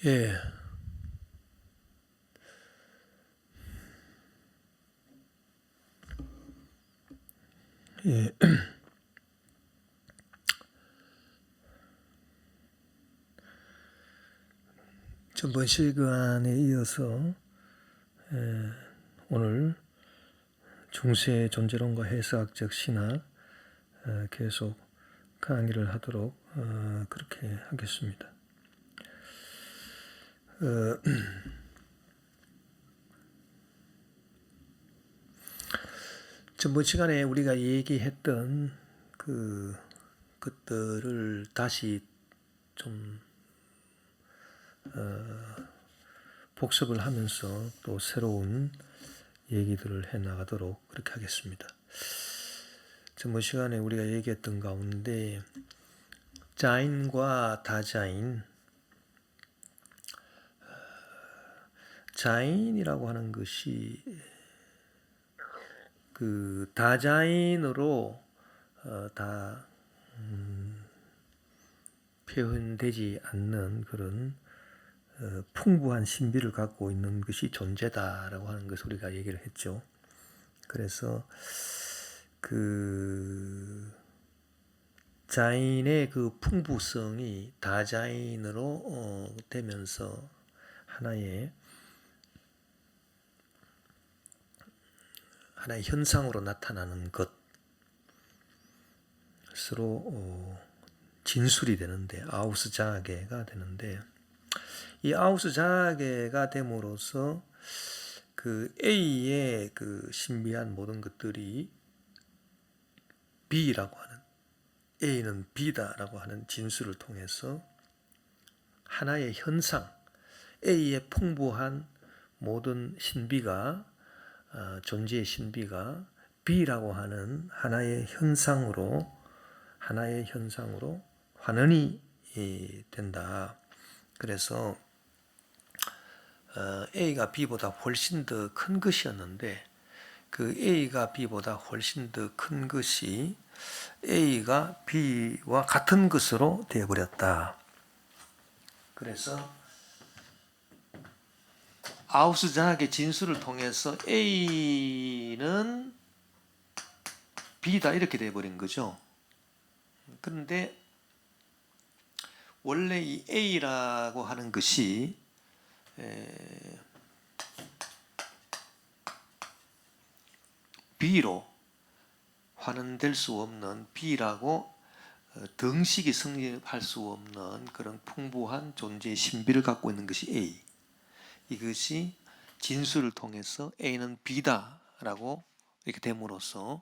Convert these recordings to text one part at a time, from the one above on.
예. 예. 전번 시간에 이어서 오늘 중세 존재론과 해석학적 신학 계속 강의를 하도록 그렇게 하겠습니다. 전번 시간에 우리가 얘기했던 것들을 다시 좀 복습을 하면서 또 새로운 얘기들을 해 나가도록 그렇게 하겠습니다. 전번 시간에 우리가 얘기했던 가운데 자인과 다자인, 자인이라고 하는 것이 그 다자인으로 다 표현되지 않는 그런 풍부한 신비를 갖고 있는 것이 존재다라고 하는 것을 우리가 얘기를 했죠. 그래서 그 자인의 그 풍부성이 다자인으로 되면서 하나의 현상으로 나타나는 것으로 진술이 되는데, 아우스자게가 되는데, 이 아우스자게가 됨으로써 그 A의 그 신비한 모든 것들이 B라고 하는, A는 B다라고 하는 진술을 통해서 하나의 현상, A의 풍부한 모든 신비가, 존재의 신비가 B라고 하는 하나의 현상으로 환원이 된다. 그래서 A가 B보다 훨씬 더 큰 것이었는데, 그 A가 B보다 훨씬 더 큰 것이 A가 B와 같은 것으로 되어버렸다. 그래서 아우스자학의 진술을 통해서 A는 B다 이렇게 되어버린 거죠. 그런데 원래 이 A라고 하는 것이 B로 환원될 수 없는, B라고 등식이 성립할 수 없는 그런 풍부한 존재의 신비를 갖고 있는 것이 A. 이것이 진술을 통해서 A는 B다라고 이렇게 됨으로써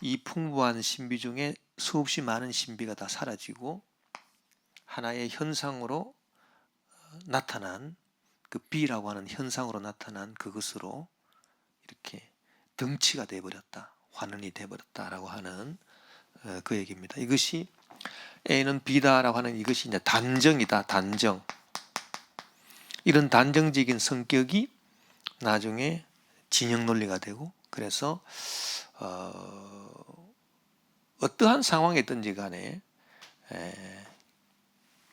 이 풍부한 신비 중에 수없이 많은 신비가 다 사라지고 하나의 현상으로 나타난, 그 B라고 하는 현상으로 나타난 그것으로 이렇게 등치가 되어버렸다, 환원이 되어버렸다라고 하는 그 얘기입니다. 이것이 A는 B다라고 하는 이것이 이제 단정이다, 단정. 이런 단정적인 성격이 나중에 진영 논리가 되고, 그래서 어떠한 상황에 있든지 간에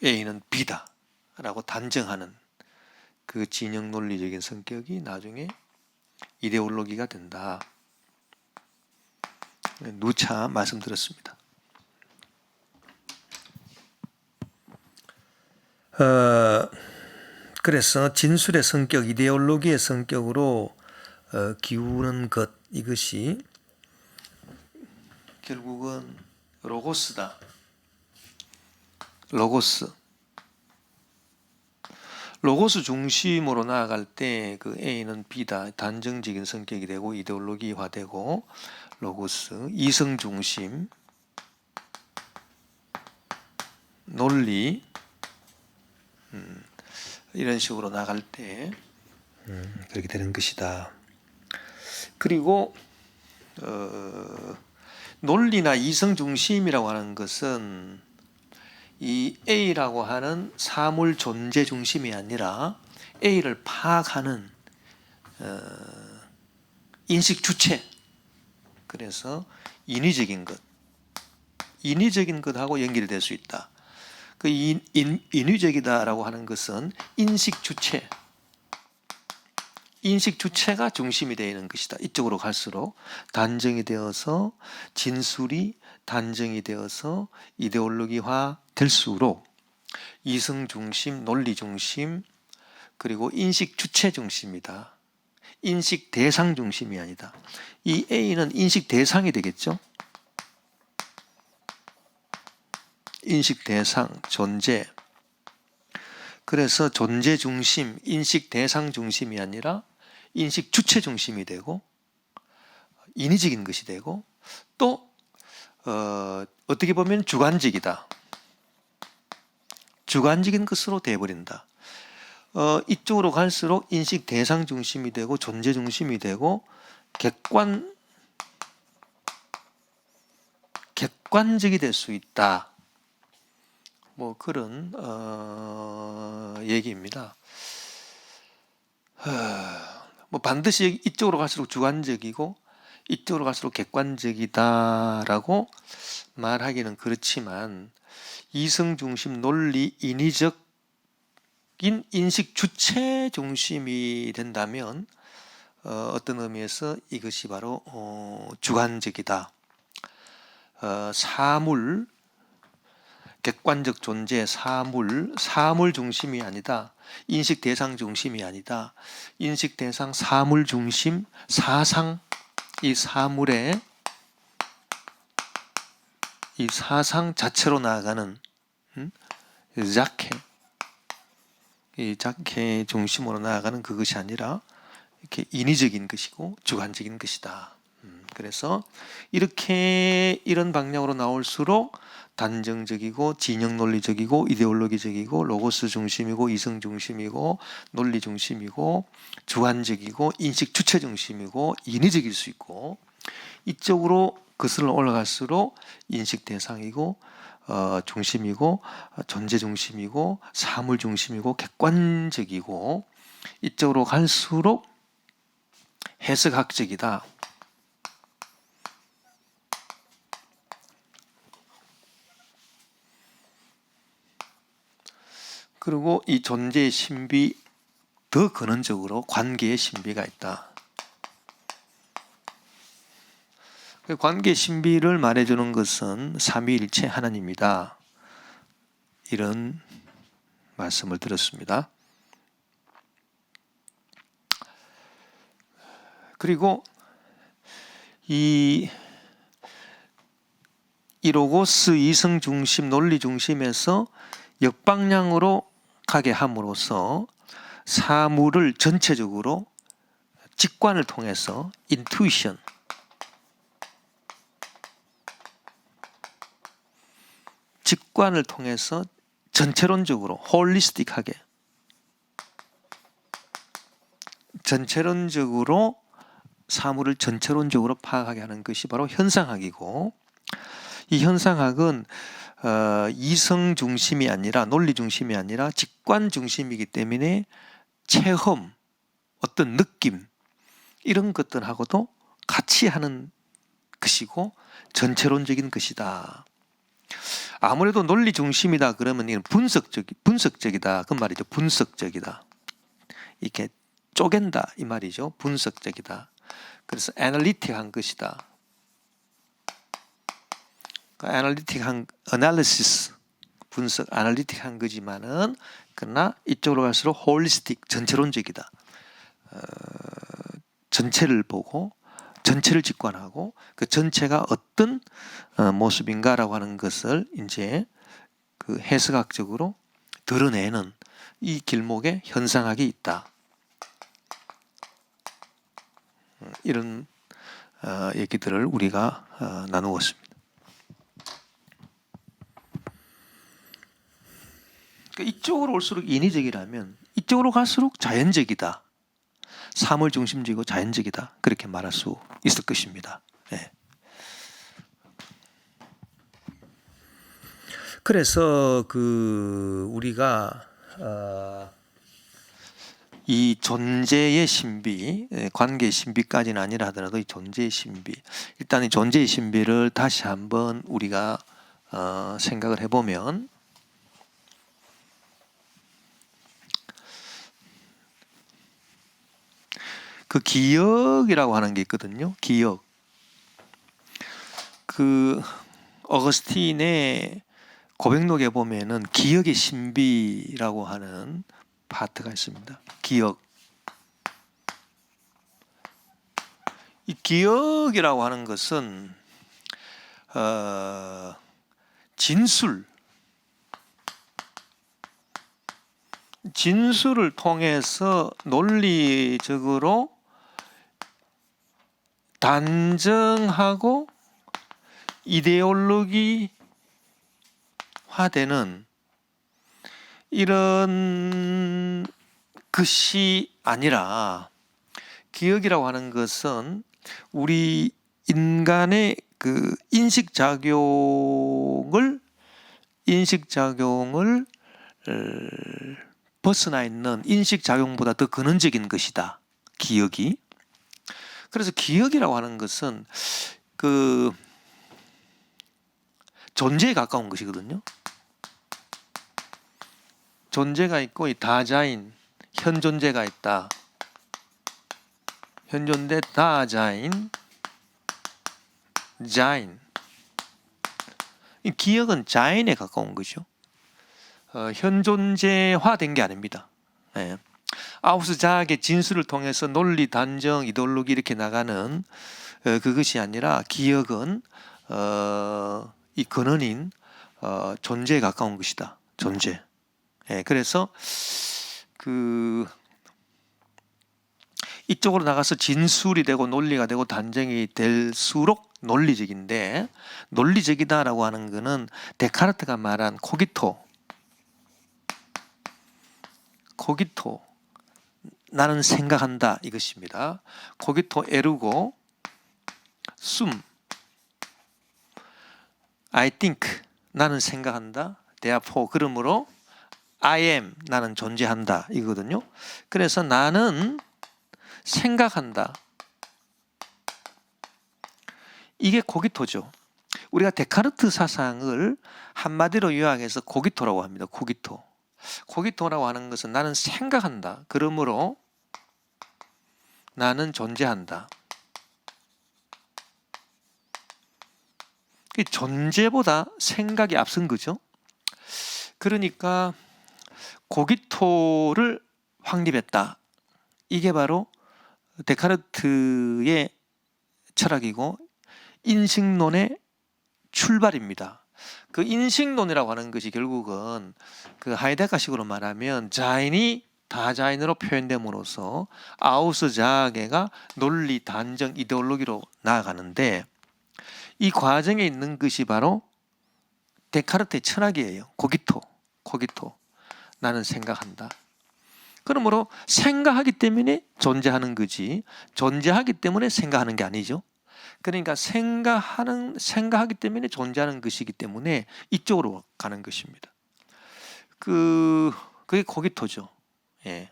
A는 B다라고 단정하는 그 진영 논리적인 성격이 나중에 이데올로기가 된다. 누차 말씀드렸습니다. 그래서 진술의 성격, 이데올로기의 성격으로 기우는 것, 이것이 결국은 로고스다. 로고스 중심으로 나아갈 때 그 A는 B다, 단정적인 성격이 되고 이데올로기화되고, 로고스, 이성 중심, 논리, 이런 식으로 나갈 때 그렇게 되는 것이다. 그리고 논리나 이성 중심이라고 하는 것은 이 A라고 하는 사물 존재 중심이 아니라 A를 파악하는 인식 주체, 그래서 인위적인 것하고 연결이 될 수 있다. 그 인위적이다라고 하는 것은 인식 주체가 중심이 되어 있는 것이다. 이쪽으로 갈수록 단정이 되어서 진술이 단정이 되어서 이데올로기화 될수록 이성 중심, 논리 중심, 그리고 인식 주체 중심이다. 인식 대상 중심이 아니다. 이 A는 인식 대상이 되겠죠. 인식 대상, 존재. 그래서 존재 중심, 인식 대상 중심이 아니라 인식 주체 중심이 되고 인위적인 것이 되고 또 어떻게 보면 주관적이다. 주관적인 것으로 돼버린다. 이쪽으로 갈수록 인식 대상 중심이 되고 존재 중심이 되고 객관적이 될 수 있다. 뭐 그런 얘기입니다. 뭐 반드시 이쪽으로 갈수록 주관적이고 이쪽으로 갈수록 객관적이다라고 말하기는 그렇지만 이성 중심, 논리, 인위적인 인식 주체 중심이 된다면 어떤 의미에서 이것이 바로 주관적이다. 사물, 객관적 존재, 사물 중심이 아니다. 인식 대상 중심이 아니다. 인식 대상, 사물 중심, 사상, 이 사물의 이 사상 자체로 나아가는 이 자케 중심으로 나아가는 그것이 아니라 이렇게 인위적인 것이고 주관적인 것이다. 그래서 이렇게 이런 방향으로 나올수록 단정적이고 진영 논리적이고 이데올로기적이고 로고스 중심이고 이성 중심이고 논리 중심이고 주관적이고 인식 주체 중심이고 인위적일 수 있고 이쪽으로 거슬러 올라갈수록 인식 대상이고 중심이고 존재 중심이고 사물 중심이고 객관적이고 이쪽으로 갈수록 해석학적이다. 그리고 이 존재의 신비 더 근원적으로 관계의 신비가 있다. 관계의 신비를 말해주는 것은 삼위일체 하나님이다. 이런 말씀을 들었습니다. 그리고 이 로고스 이성 중심, 논리 중심에서 역방향으로 가게 함으로써 사물을 전체적으로 직관을 통해서 인투이션, 직관을 통해서 전체론적으로 홀리스틱하게 전체론적으로 사물을 전체론적으로 파악하게 하는 것이 바로 현상학이고 이 현상학은 이성 중심이 아니라 논리 중심이 아니라 직관 중심이기 때문에 체험, 어떤 느낌 이런 것들하고도 같이 하는 것이고 전체론적인 것이다. 아무래도 논리 중심이다 그러면 이건 분석적이다 그 말이죠. 분석적이다. 이렇게 쪼갠다 이 말이죠. 분석적이다. 그래서 애널리틱한 것이다. 애널리틱한 어널리시스 분석 애널리틱한 거지만은 그러나 이쪽으로 갈수록 홀리스틱 전체론적이다. 전체를 보고 전체를 직관하고 그 전체가 어떤 모습인가라고 하는 것을 이제 그 해석학적으로 드러내는 이 길목에 현상학이 있다. 이런 얘기들을 우리가 나누었습니다. 그러니까 이쪽으로 올수록 인위적이라면 이쪽으로 갈수록 자연적이다. 사물 중심적이고 자연적이다. 그렇게 말할 수 있을 것입니다. 네. 그래서 우리가 이 존재의 신비, 관계의 신비까지는 아니라 하더라도 이 존재의 신비, 일단 이 존재의 신비를 다시 한번 우리가 생각을 해보면 그 기억이라고 하는 게 있거든요. 기억. 그 어거스틴의 고백록에 보면은 기억의 신비라고 하는 파트가 있습니다. 기억. 이 기억이라고 하는 것은 진술을 통해서 논리적으로 단정하고 이데올로기화되는 이런 것이 아니라, 기억이라고 하는 것은 우리 인간의 그 인식작용을 벗어나 있는 인식작용보다 더 근원적인 것이다, 기억이. 그래서 기억이라고 하는 것은 그 존재에 가까운 것이거든요. 존재가 있고 이 다자인, 현존재가 있다. 현존대 다자인, 자인. 이 기억은 자인에 가까운 거죠. 현존재화된 게 아닙니다. 네. 아우스 자학의 진술을 통해서 논리, 단정, 이데올로기 이렇게 나가는 그것이 아니라, 기억은 이 근원인 존재에 가까운 것이다. 존재. 네. 그래서 그 이쪽으로 나가서 진술이 되고 논리가 되고 단정이 될수록 논리적인데, 논리적이다라고 하는 것은 데카르트가 말한 코기토, 나는 생각한다, 이것입니다. 코기토 에르고 숨, I think, 나는 생각한다. therefore, 그러므로 I am, 나는 존재한다, 이거거든요. 그래서 나는 생각한다, 이게 코기토죠. 우리가 데카르트 사상을 한마디로 요약해서 코기토라고 합니다. 코기토라고 하는 것은 나는 생각한다, 그러므로 나는 존재한다. 존재보다 생각이 앞선 거죠. 그러니까 코기토를 확립했다. 이게 바로 데카르트의 철학이고 인식론의 출발입니다. 그 인식론이라고 하는 것이 결국은 그 하이데거식으로 말하면 자인이 다자인으로 표현됨으로써 아우스 자아계가 논리, 단정, 이데올로기로 나아가는데, 이 과정에 있는 것이 바로 데카르트의 철학이에요. 코기토. 나는 생각한다. 그러므로 생각하기 때문에 존재하는 거지, 존재하기 때문에 생각하는 게 아니죠. 그러니까 생각하기 때문에 존재하는 것이기 때문에 이쪽으로 가는 것입니다. 그게 코기토죠. 예.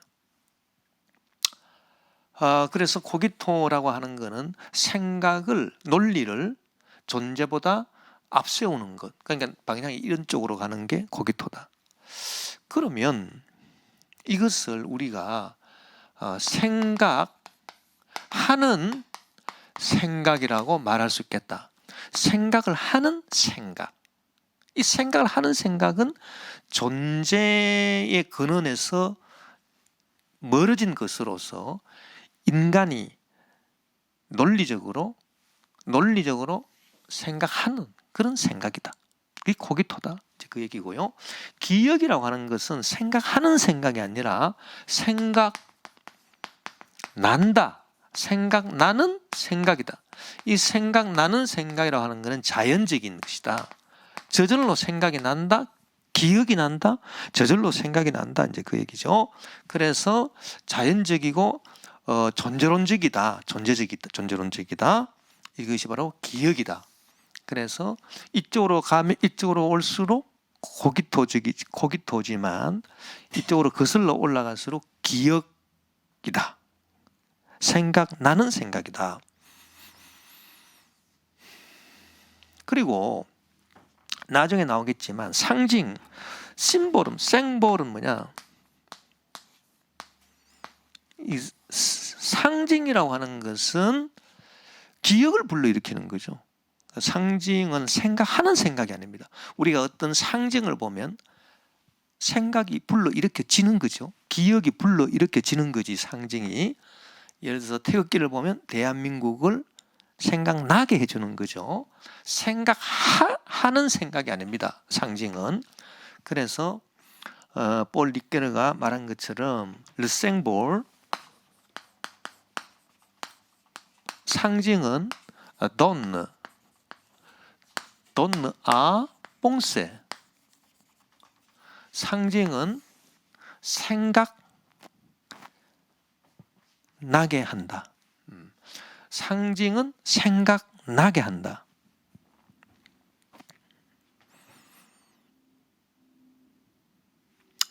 그래서 코기토라고 하는 것은 생각을, 논리를 존재보다 앞세우는 것. 그러니까 방향이 이런 쪽으로 가는 게 코기토다. 그러면 이것을 우리가 생각하는 생각이라고 말할 수 있겠다. 생각을 하는 생각. 이 생각을 하는 생각은 존재의 근원에서 멀어진 것으로서 인간이 논리적으로 생각하는 그런 생각이다. 그게 코기토다. 그 얘기고요. 기억이라고 하는 것은 생각하는 생각이 아니라 생각나는 생각이다. 이 생각나는 생각이라고 하는 것은 자연적인 것이다. 저절로 생각이 난다, 기억이 난다, 저절로 생각이 난다, 이제 그 얘기죠. 그래서 자연적이고 존재론적이다. 이것이 바로 기억이다. 그래서 이쪽으로 올수록 코기토지만 이쪽으로 거슬러 올라갈수록 기억이다. 생각나는 생각이다. 그리고 나중에 나오겠지만 상징, 심볼은 뭐냐? 이 상징이라고 하는 것은 기억을 불러일으키는 거죠. 상징은 생각하는 생각이 아닙니다. 우리가 어떤 상징을 보면 생각이 불러일으켜지는 거죠. 기억이 불러일으켜지는 거지, 상징이. 예를 들어서 태극기를 보면 대한민국을 생각나게 해주는 거죠. 생각하는 생각이 아닙니다, 상징은. 그래서 폴 리케르가 말한 것처럼 르생볼, 상징은 donne à penser, 상징은 생각나게 한다. 상징은 생각나게 한다.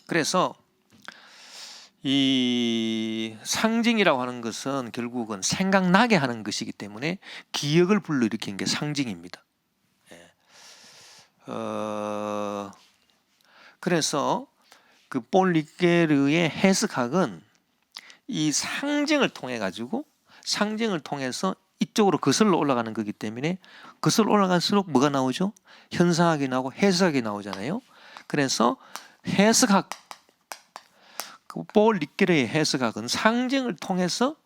그래서 이 상징이라고 하는 것은 결국은 생각나게 하는 것이기 때문에 기억을 불러일으키는 게 상징입니다. 그래서 그 폴 리케르의 해석학은 이 상징을 통해 가지고, 상징을 통해서 이쪽으로 거슬러 올라가는 거기 때문에 거슬러 올라갈수록 뭐가 나오죠? 현상학이 나오고 해석학이 나오잖아요. 그래서 해석학, 폴 리케르의 해석학은 상징을 통해서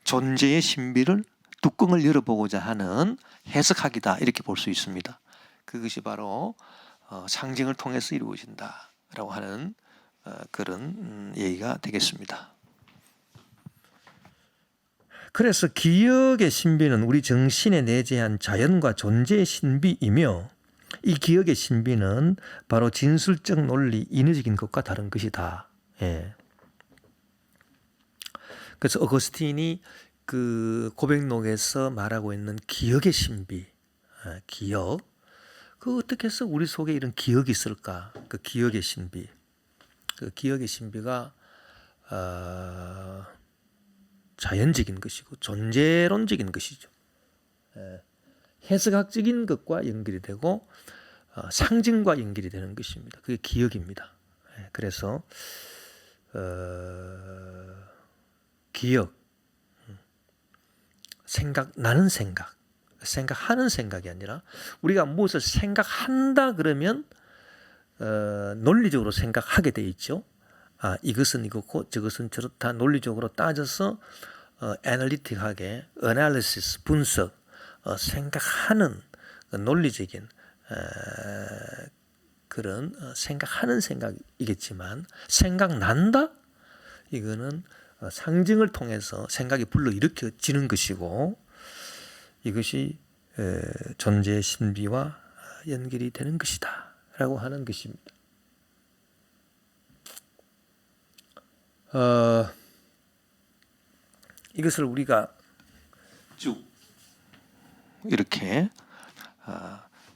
존재의 신비를, 뚜껑을 열어보고자 하는 해석학이다, 이렇게 볼 수 있습니다. 그것이 바로 상징을 통해서 이루어진다라고 하는 그런 얘기가 되겠습니다. 그래서 기억의 신비는 우리 정신에 내재한 자연과 존재의 신비이며, 이 기억의 신비는 바로 진술적 논리, 인위적인 것과 다른 것이다. 예. 그래서 어거스틴이 그 고백록에서 말하고 있는 기억의 신비, 기억, 그 어떻게 해서 우리 속에 이런 기억이 있을까? 그 기억의 신비, 그 기억의 신비가 자연적인 것이고 존재론적인 것이죠. 해석학적인 것과 연결이 되고 상징과 연결이 되는 것입니다. 그게 기억입니다. 그래서 기억, 생각나는 생각, 생각하는 생각이 아니라, 우리가 무엇을 생각한다 그러면 논리적으로 생각하게 돼 있죠. 이것은 이것고 저것은 저렇다, 논리적으로 따져서 애널리틱하게, 애널리시스, 분석, 생각하는 논리적인 그런 생각하는 생각이겠지만, 생각난다? 이거는 상징을 통해서 생각이 불러일으켜지는 것이고, 이것이 존재의 신비와 연결이 되는 것이다 라고 하는 것입니다. 이것을 우리가 쭉 이렇게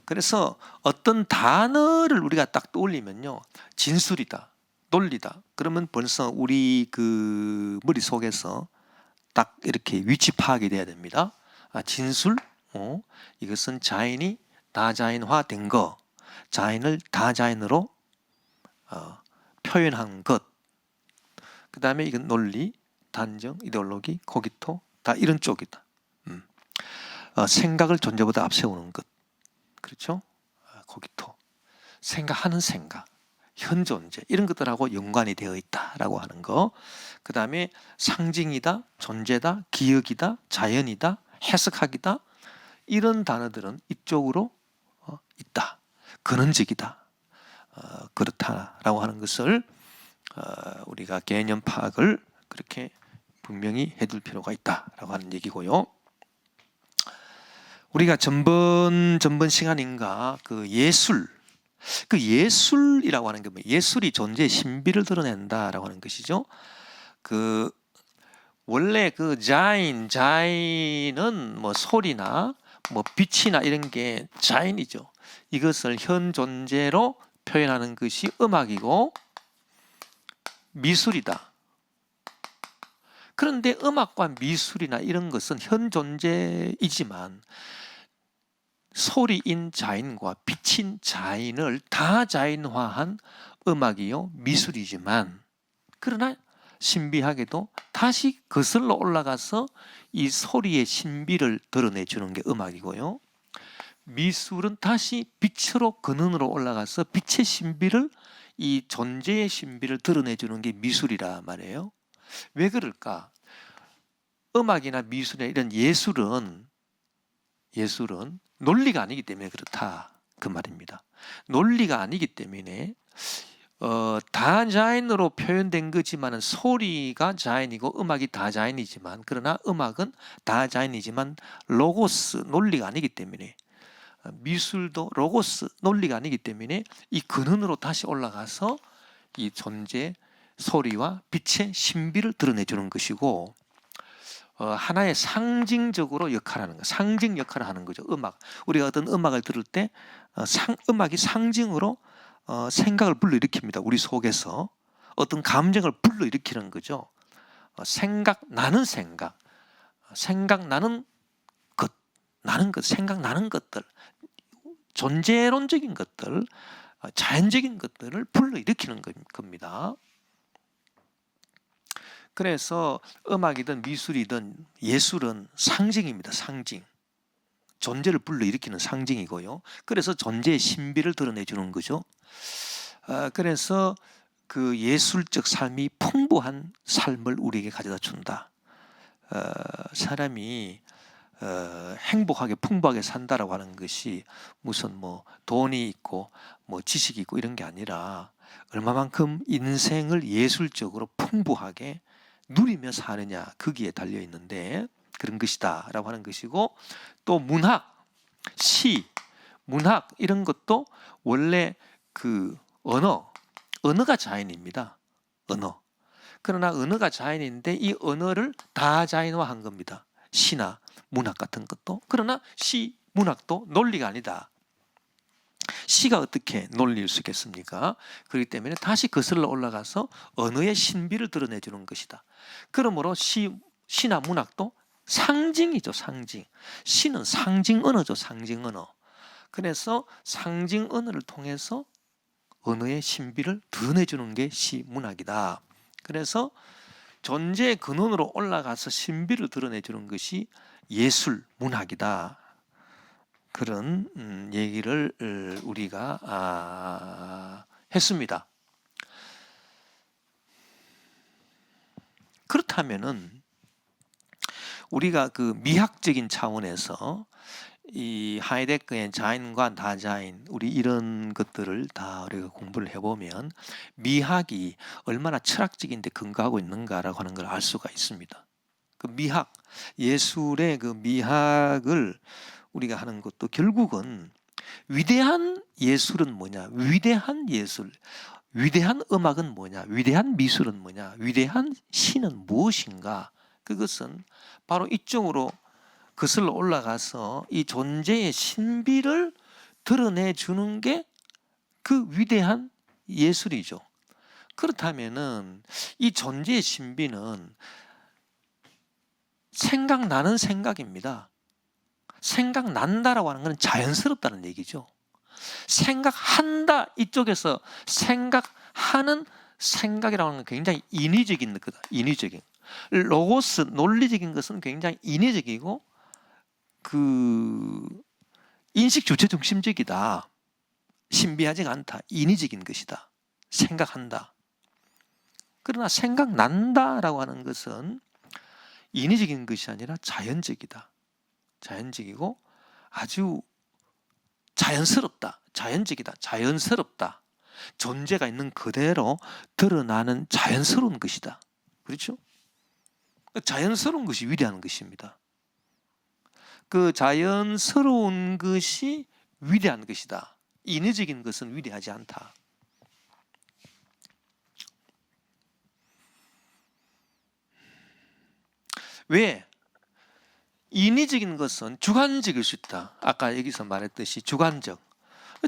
그래서 어떤 단어를 우리가 딱 떠올리면요, 진술이다, 논리다, 그러면 벌써 우리 그 머릿속에서 딱 이렇게 위치 파악이 돼야 됩니다. 진술, 이것은 자인이 다자인화된 거, 자인을 다자인으로 표현한 것, 그 다음에 이건 논리, 단정, 이데올로기, 코기토, 다 이런 쪽이다. 생각을 존재보다 앞세우는 것, 그렇죠? 코기토, 생각하는 생각, 현존재, 이런 것들하고 연관이 되어 있다라고 하는 거. 그 다음에 상징이다, 존재다, 기억이다, 자연이다, 해석학이다, 이런 단어들은 이쪽으로 있다, 근원적이다, 그렇다라고 하는 것을 우리가 개념 파악을 그렇게 분명히 해둘 필요가 있다라고 하는 얘기고요. 우리가 전번 시간인가 그 예술이라고 하는 게 뭐예요? 예술이 존재의 신비를 드러낸다라고 하는 것이죠. 그 원래 그 자인은 뭐 소리나 뭐 빛이나 이런 게 자인이죠. 이것을 현 존재로 표현하는 것이 음악이고 미술이다. 그런데 음악과 미술이나 이런 것은 현 존재이지만 소리인 자인과 빛인 자인을 다자인화한 음악이요 미술이지만, 그러나 신비하게도 다시 거슬러 올라가서 이 소리의 신비를 드러내주는 게 음악이고요. 미술은 다시 빛으로 근원으로 올라가서 빛의 신비를, 이 존재의 신비를 드러내주는 게 미술이라 말이에요. 왜 그럴까? 음악이나 미술이나 이런 예술은 논리가 아니기 때문에 그렇다, 그 말입니다. 논리가 아니기 때문에 다자연으로 표현된 거지만은 소리가 자연이고 음악이 다자연이지만, 그러나 음악은 다자연이지만 로고스, 논리가 아니기 때문에, 미술도 로고스, 논리가 아니기 때문에 이 근원으로 다시 올라가서 이 존재, 소리와 빛의 신비를 드러내주는 것이고, 하나의 상징적으로 역할하는 거, 상징 역할을 하는 거죠. 음악. 우리가 어떤 음악을 들을 때 음악이 상징으로 생각을 불러일으킵니다. 우리 속에서 어떤 감정을 불러일으키는 거죠. 생각나는 것, 생각나는 것들, 존재론적인 것들, 자연적인 것들을 불러일으키는 겁니다. 그래서 음악이든 미술이든 예술은 상징입니다. 상징. 존재를 불러일으키는 상징이고요. 그래서 존재의 신비를 드러내주는 거죠. 그래서 그 예술적 삶이 풍부한 삶을 우리에게 가져다 준다. 사람이 행복하게 풍부하게 산다라고 하는 것이 무슨 뭐 돈이 있고 뭐 지식이 있고 이런 게 아니라 얼마만큼 인생을 예술적으로 풍부하게 누리며 사느냐, 거기에 달려 있는데 그런 것이다 라고 하는 것이고, 또 문학, 시, 문학 이런 것도 원래 그 언어가 자연입니다. 언어. 그러나 언어가 자연인데 이 언어를 다자연화한 겁니다. 시나 문학 같은 것도. 그러나 시, 문학도 논리가 아니다. 시가 어떻게 논리일 수 있겠습니까? 그렇기 때문에 다시 거슬러 올라가서 언어의 신비를 드러내주는 것이다. 그러므로 시나 문학도 상징이죠. 상징. 시는 상징 언어죠. 상징 언어. 그래서 상징 언어를 통해서 언어의 신비를 드러내주는 게 시, 문학이다. 그래서 존재의 근원으로 올라가서 신비를 드러내주는 것이 예술, 문학이다. 그런 얘기를 우리가 했습니다. 그렇다면은 우리가 그 미학적인 차원에서 이 하이데거의 자연과 다자연, 우리 이런 것들을 다 우리가 공부를 해보면 미학이 얼마나 철학적인데 근거하고 있는가라고 하는 걸 알 수가 있습니다. 그 미학, 예술의 그 미학을 우리가 하는 것도 결국은 위대한 예술은 뭐냐, 위대한 예술, 위대한 음악은 뭐냐, 위대한 미술은 뭐냐, 위대한 시는 무엇인가, 그것은 바로 이쪽으로 거슬러 올라가서 이 존재의 신비를 드러내주는 게 그 위대한 예술이죠. 그렇다면은 이 존재의 신비는 생각나는 생각입니다. 생각난다라고 하는 건 자연스럽다는 얘기죠. 생각한다, 이쪽에서 생각하는 생각이라고 하는 건 굉장히 인위적인 거다. 인위적인. 로고스, 논리적인 것은 굉장히 인위적이고 그 인식 주체 중심적이다. 신비하지가 않다. 인위적인 것이다. 생각한다. 그러나 생각난다라고 하는 것은 인위적인 것이 아니라 자연적이다. 자연적이고 아주 자연스럽다. 자연적이다. 자연스럽다. 존재가 있는 그대로 드러나는 자연스러운 것이다. 그렇죠? 자연스러운 것이 위대한 것입니다. 그 자연스러운 것이 위대한 것이다. 인위적인 것은 위대하지 않다. 왜? 인위적인 것은 주관적일 수 있다. 아까 여기서 말했듯이 주관적.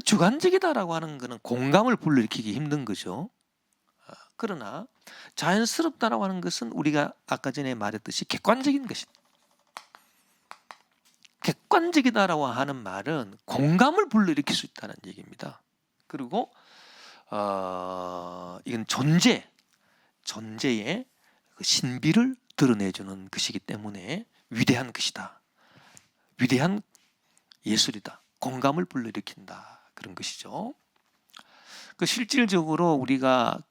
주관적이다라고 하는 것은 공감을 불러일으키기 힘든 거죠. 그러나 자연스럽다라고 하는 것은 우리가 아까 전에 말했듯이 객관적인 것이다. 객관적이다라고 하는 말은 공감을 불러일으킬 수 있다는 얘기입니다. 그리고 이건 존재의 그 신비를 드러내주는 것이기 때문에 위대한 것이다. 위대한 예술이다. 공감을 불러일으킨다. 그런 것이죠. 그 실질적으로 우리가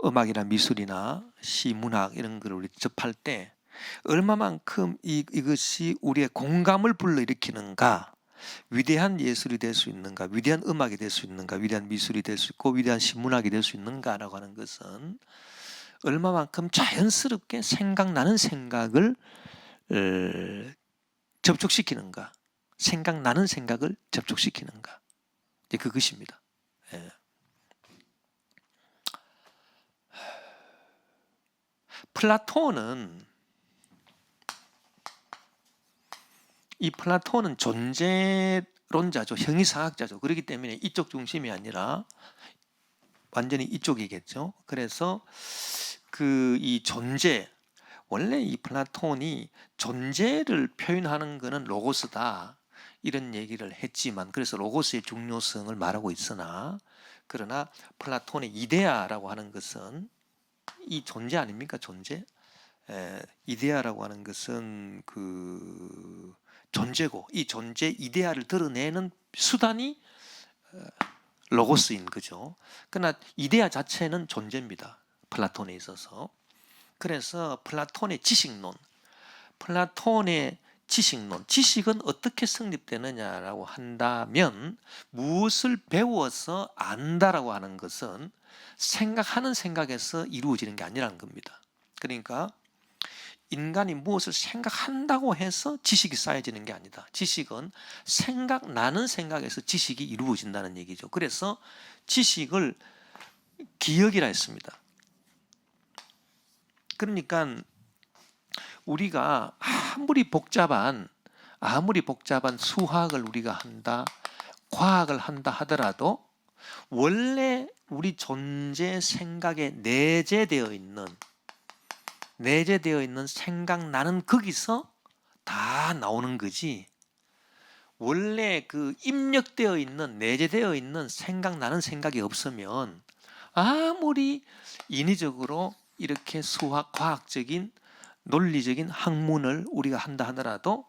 음악이나 미술이나 시, 문학 이런 걸 우리 접할 때 얼마만큼 이것이 우리의 공감을 불러일으키는가, 위대한 예술이 될 수 있는가, 위대한 음악이 될 수 있는가, 위대한 미술이 될 수 있고 위대한 시문학이 될 수 있는가라고 하는 것은 얼마만큼 자연스럽게 생각나는 생각을 접촉시키는가, 생각나는 생각을 접촉시키는가, 이제 그것입니다. 예. 플라톤은 존재론자죠. 형이상학자죠. 그렇기 때문에 이쪽 중심이 아니라 완전히 이쪽이겠죠. 그래서 이 존재, 원래 이 플라톤이 존재를 표현하는 것은 로고스다 이런 얘기를 했지만, 그래서 로고스의 중요성을 말하고 있으나, 그러나 플라톤의 이데아라고 하는 것은 이 존재 아닙니까? 존재. 이데아라고 하는 것은 그 존재고, 이 존재 이데아를 드러내는 수단이 로고스인 거죠. 그러나 이데아 자체는 존재입니다. 플라톤에 있어서. 그래서 플라톤의 지식론, 지식은 어떻게 성립되느냐라고 한다면, 무엇을 배워서 안다라고 하는 것은 생각하는 생각에서 이루어지는 게 아니라는 겁니다. 그러니까 인간이 무엇을 생각한다고 해서 지식이 쌓여지는 게 아니다. 지식은 생각나는 생각에서 지식이 이루어진다는 얘기죠. 그래서 지식을 기억이라 했습니다. 그러니까 우리가 아무리 복잡한 수학을 우리가 한다, 과학을 한다 하더라도 원래 우리 존재 생각에 내재되어 있는 생각나는 거기서 다 나오는 거지, 원래 그 입력되어 있는, 내재되어 있는 생각나는 생각이 없으면 아무리 인위적으로 이렇게 수학, 과학적인, 논리적인 학문을 우리가 한다 하더라도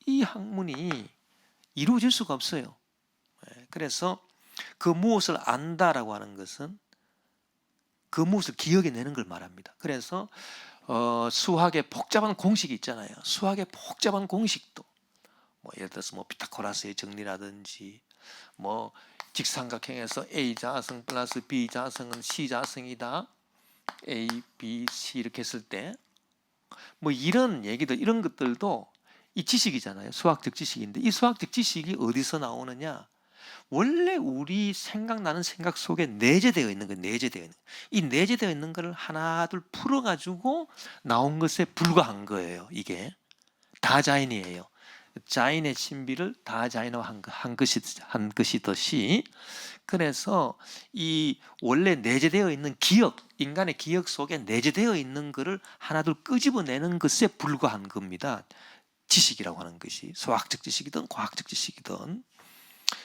이 학문이 이루어질 수가 없어요. 그래서 그 무엇을 안다라고 하는 것은 그 무엇을 기억해내는 걸 말합니다. 그래서 수학의 복잡한 공식이 있잖아요. 수학의 복잡한 공식도 예를 들어서 피타고라스의 정리라든지, 직삼각형에서 A 자승 플러스 B 자승은 C 자승이다, A, B, C 이렇게 했을 때 이런 얘기들, 이런 것들도 이 지식이잖아요. 수학적 지식인데, 이 수학적 지식이 어디서 나오느냐? 원래 우리 생각나는 생각 속에 내재되어 있는 거예요. 이 내재되어 있는 걸 하나둘 풀어가지고 나온 것에 불과한 거예요. 이게 다자인이에요. 자인의 신비를 다자인화한 것이듯이, 그래서 이 원래 내재되어 있는 기억, 인간의 기억 속에 내재되어 있는 것을 하나둘 끄집어내는 것에 불과한 겁니다. 지식이라고 하는 것이 수학적 지식이든 과학적 지식이든.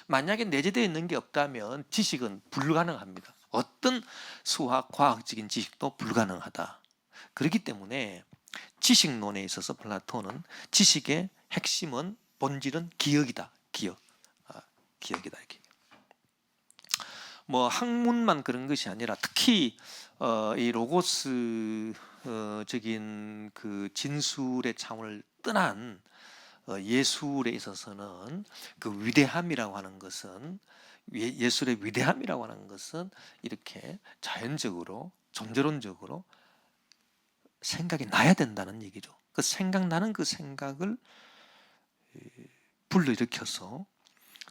만약에 내재되어 있는 게 없다면 지식은 불가능합니다. 어떤 수학, 과학적인 지식도 불가능하다. 그렇기 때문에 지식론에 있어서 플라톤은 지식의 핵심은, 본질은 기억이다. 기억이다. 이렇게. 학문만 그런 것이 아니라 특히 이 로고스적인 그 진술의 차원을 떠난 예술에 있어서는 그 위대함이라고 하는 것은, 예술의 위대함이라고 하는 것은 이렇게 자연적으로, 존재론적으로 생각이 나야 된다는 얘기죠. 그 생각나는 그 생각을 불러일으켜서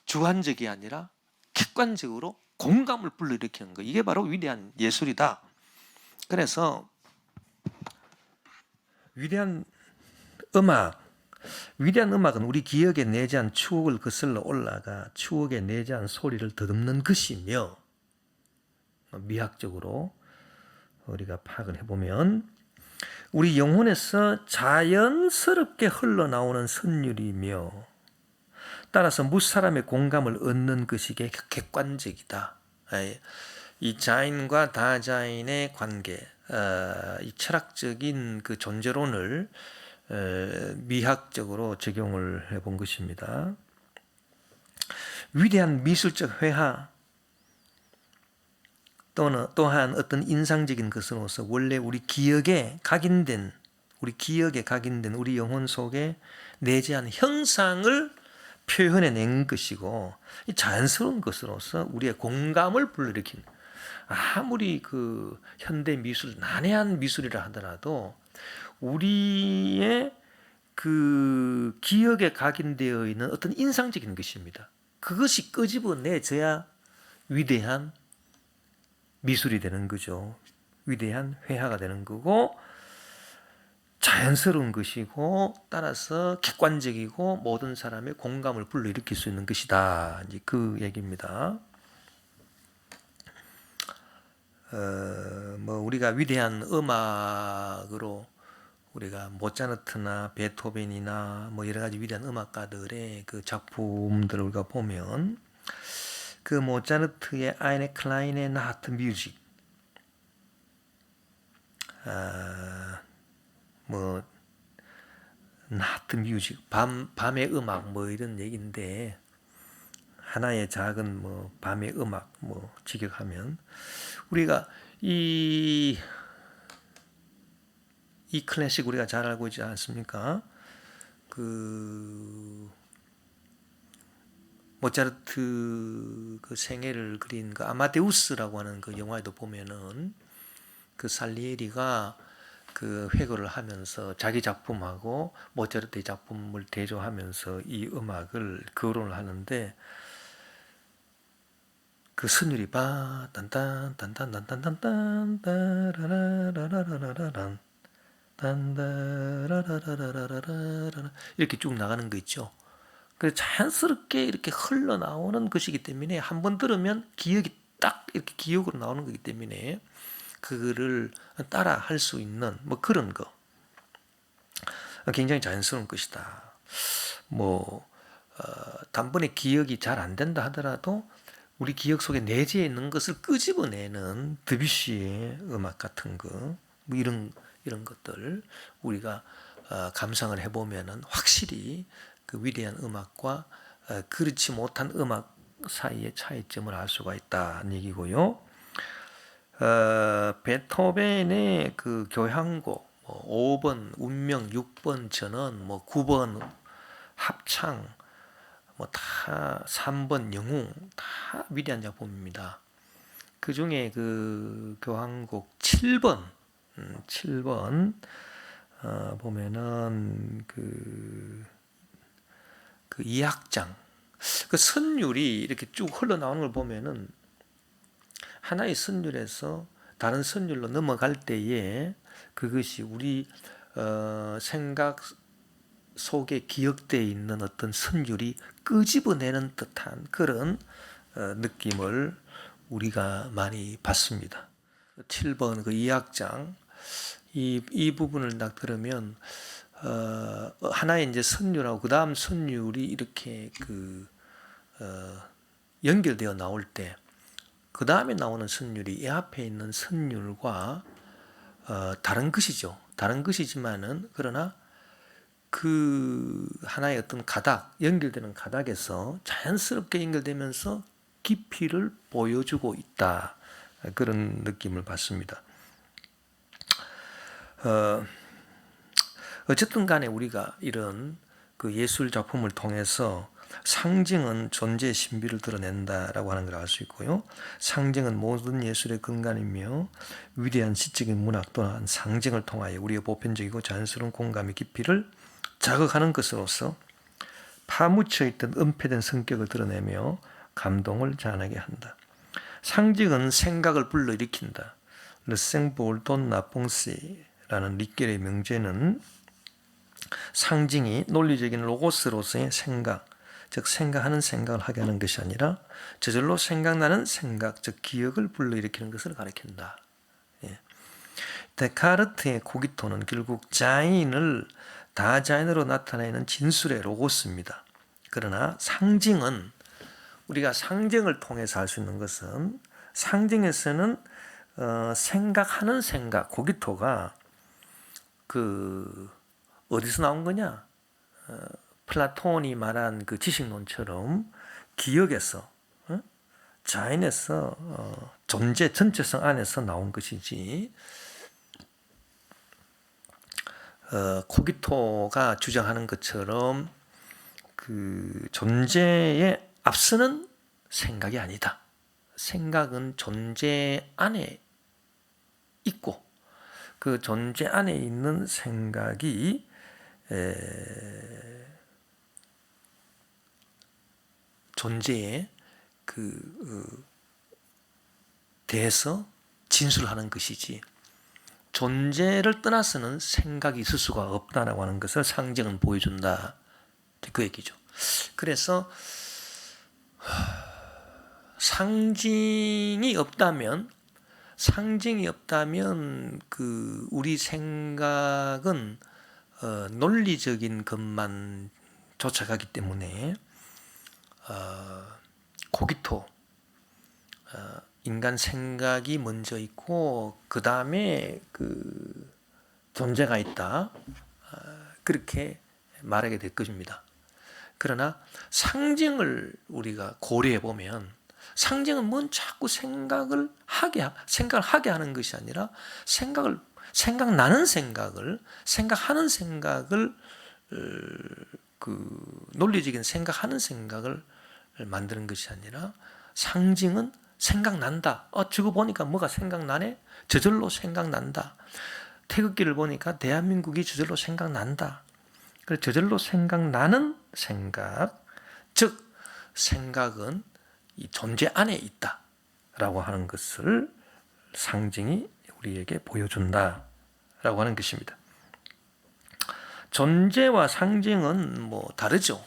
주관적이 아니라 객관적으로 공감을 불러일으키는 거, 이게 바로 위대한 예술이다. 그래서 위대한 음악은 우리 기억에 내재한 추억을 거슬러 올라가 추억에 내재한 소리를 더듬는 것이며, 미학적으로 우리가 파악을 해보면 우리 영혼에서 자연스럽게 흘러나오는 선율이며, 따라서 무사람의 공감을 얻는 것이 객관적이다. 이 자인과 다자인의 관계, 이 철학적인 그 존재론을 미학적으로 적용을 해본 것입니다. 위대한 미술적 회화 또한 어떤 인상적인 것으로서 원래 우리 기억에 각인된 우리 영혼 속에 내재한 형상을 표현해낸 것이고 자연스러운 것으로서 우리의 공감을 불러일으킨, 아무리 그 현대 미술, 난해한 미술이라 하더라도 우리의 그 기억에 각인되어 있는 어떤 인상적인 것입니다. 그것이 끄집어내져야 위대한 미술이 되는 거죠. 위대한 회화가 되는 거고 자연스러운 것이고 따라서 객관적이고 모든 사람의 공감을 불러일으킬 수 있는 것이다. 이제 그 얘기입니다. 우리가 위대한 음악으로 우리가 모차르트나 베토벤이나 여러 가지 위대한 음악가들의 그 작품들을 우리가 보면 그 모차르트의 Eine kleine Nachtmusik, 나트뮤직, 밤의 음악 이런 얘기인데 하나의 작은 밤의 음악 직역하면 우리가 이 클래식 우리가 잘 알고 있지 않습니까? 그 모차르트 그 생애를 그린 그 아마데우스라고 하는 그 영화에도 보면은 그 살리에리가 그 회고를 하면서 자기 작품하고 모차르트의 작품을 대조하면서 이 음악을 거론을 하는데 그 선율이 바 딴딴 딴딴 딴딴 딴딴 따라라라라라라란 딴따라라라라라라 이렇게 쭉 나가는 거 있죠. 그래서 자연스럽게 이렇게 흘러나오는 것이기 때문에 한번 들으면 기억이 딱 이렇게 기억으로 나오는 거기 때문에 그거를 따라 할 수 있는 그런 거 굉장히 자연스러운 것이다. 단번에 기억이 잘 안 된다 하더라도 우리 기억 속에 내재해 있는 것을 끄집어내는 드뷔시의 음악 같은 거 이런 것들 우리가 감상을 해보면은 확실히 그 위대한 음악과 그렇지 못한 음악 사이의 차이점을 알 수가 있다는 얘기고요. 베토벤의 그 교향곡 5번 운명, 6번 전원, 9번 합창, 다 3번 영웅 다 위대한 작품입니다. 그 중에 그 교향곡 7번 보면은 그 2악장 그 선율이 이렇게 쭉 흘러나오는 걸 보면은 하나의 선율에서 다른 선율로 넘어갈 때에 그것이 우리 생각 속에 기억되어 있는 어떤 선율이 끄집어내는 듯한 그런 느낌을 우리가 많이 받습니다. 7번 그 2악장 이 부분을 딱 들으면 하나의 이제 선율하고 그 다음 선율이 이렇게 연결되어 나올 때 그 다음에 나오는 선율이 이 앞에 있는 선율과 다른 것이죠. 다른 것이지만은 그러나 그 하나의 어떤 가닥, 연결되는 가닥에서 자연스럽게 연결되면서 깊이를 보여주고 있다. 그런 느낌을 받습니다. 어쨌든 간에 우리가 이런 그 예술 작품을 통해서 상징은 존재의 신비를 드러낸다라고 하는 걸 알 수 있고요. 상징은 모든 예술의 근간이며 위대한 시적인 문학 또한 상징을 통하여 우리의 보편적이고 자연스러운 공감의 깊이를 자극하는 것으로서 파묻혀 있던 은폐된 성격을 드러내며 감동을 자아나게 한다. 상징은 생각을 불러일으킨다. 르생볼 돈 나퐁시라는 릿겔의 명제는 상징이 논리적인 로고스로서의 생각, 즉 생각하는 생각을 하게 하는 것이 아니라 저절로 생각나는 생각, 즉 기억을 불러일으키는 것을 가리킨다. 데카르트의 코기토는 결국 자인을 다자인으로 나타내는 진술의 로고스입니다. 그러나 상징은 우리가 상징을 통해서 할 수 있는 것은 상징에서는 생각하는 생각, 고기토가 그 어디서 나온 거냐? 플라톤이 말한 그 지식론처럼 기억에서, 자연에서, 존재 전체성 안에서 나온 것이지, 코기토가 주장하는 것처럼 그 존재에 앞서는 생각이 아니다. 생각은 존재 안에 있고, 그 존재 안에 있는 생각이 존재에 대해서 진술하는 것이지, 존재를 떠나서는 생각이 있을 수가 없다라고 하는 것을 상징은 보여준다. 그 얘기죠. 그래서 상징이 없다면 그 우리 생각은 논리적인 것만 쫓아가기 때문에 고기토, 인간 생각이 먼저 있고 그 다음에 그 존재가 있다, 그렇게 말하게 될 것입니다. 그러나 상징을 우리가 고려해 보면 상징은 뭔 자꾸 생각을 하게 하는 것이 아니라 생각하는 생각을 그 논리적인 생각하는 생각을 만드는 것이 아니라, 상징은 생각난다. 저거 보니까 뭐가 생각나네? 저절로 생각난다. 태극기를 보니까 대한민국이 저절로 생각난다. 그래서 저절로 생각나는 생각, 즉 생각은 이 존재 안에 있다라고 하는 것을 상징이 우리에게 보여준다라고 하는 것입니다. 존재와 상징은 뭐 다르죠.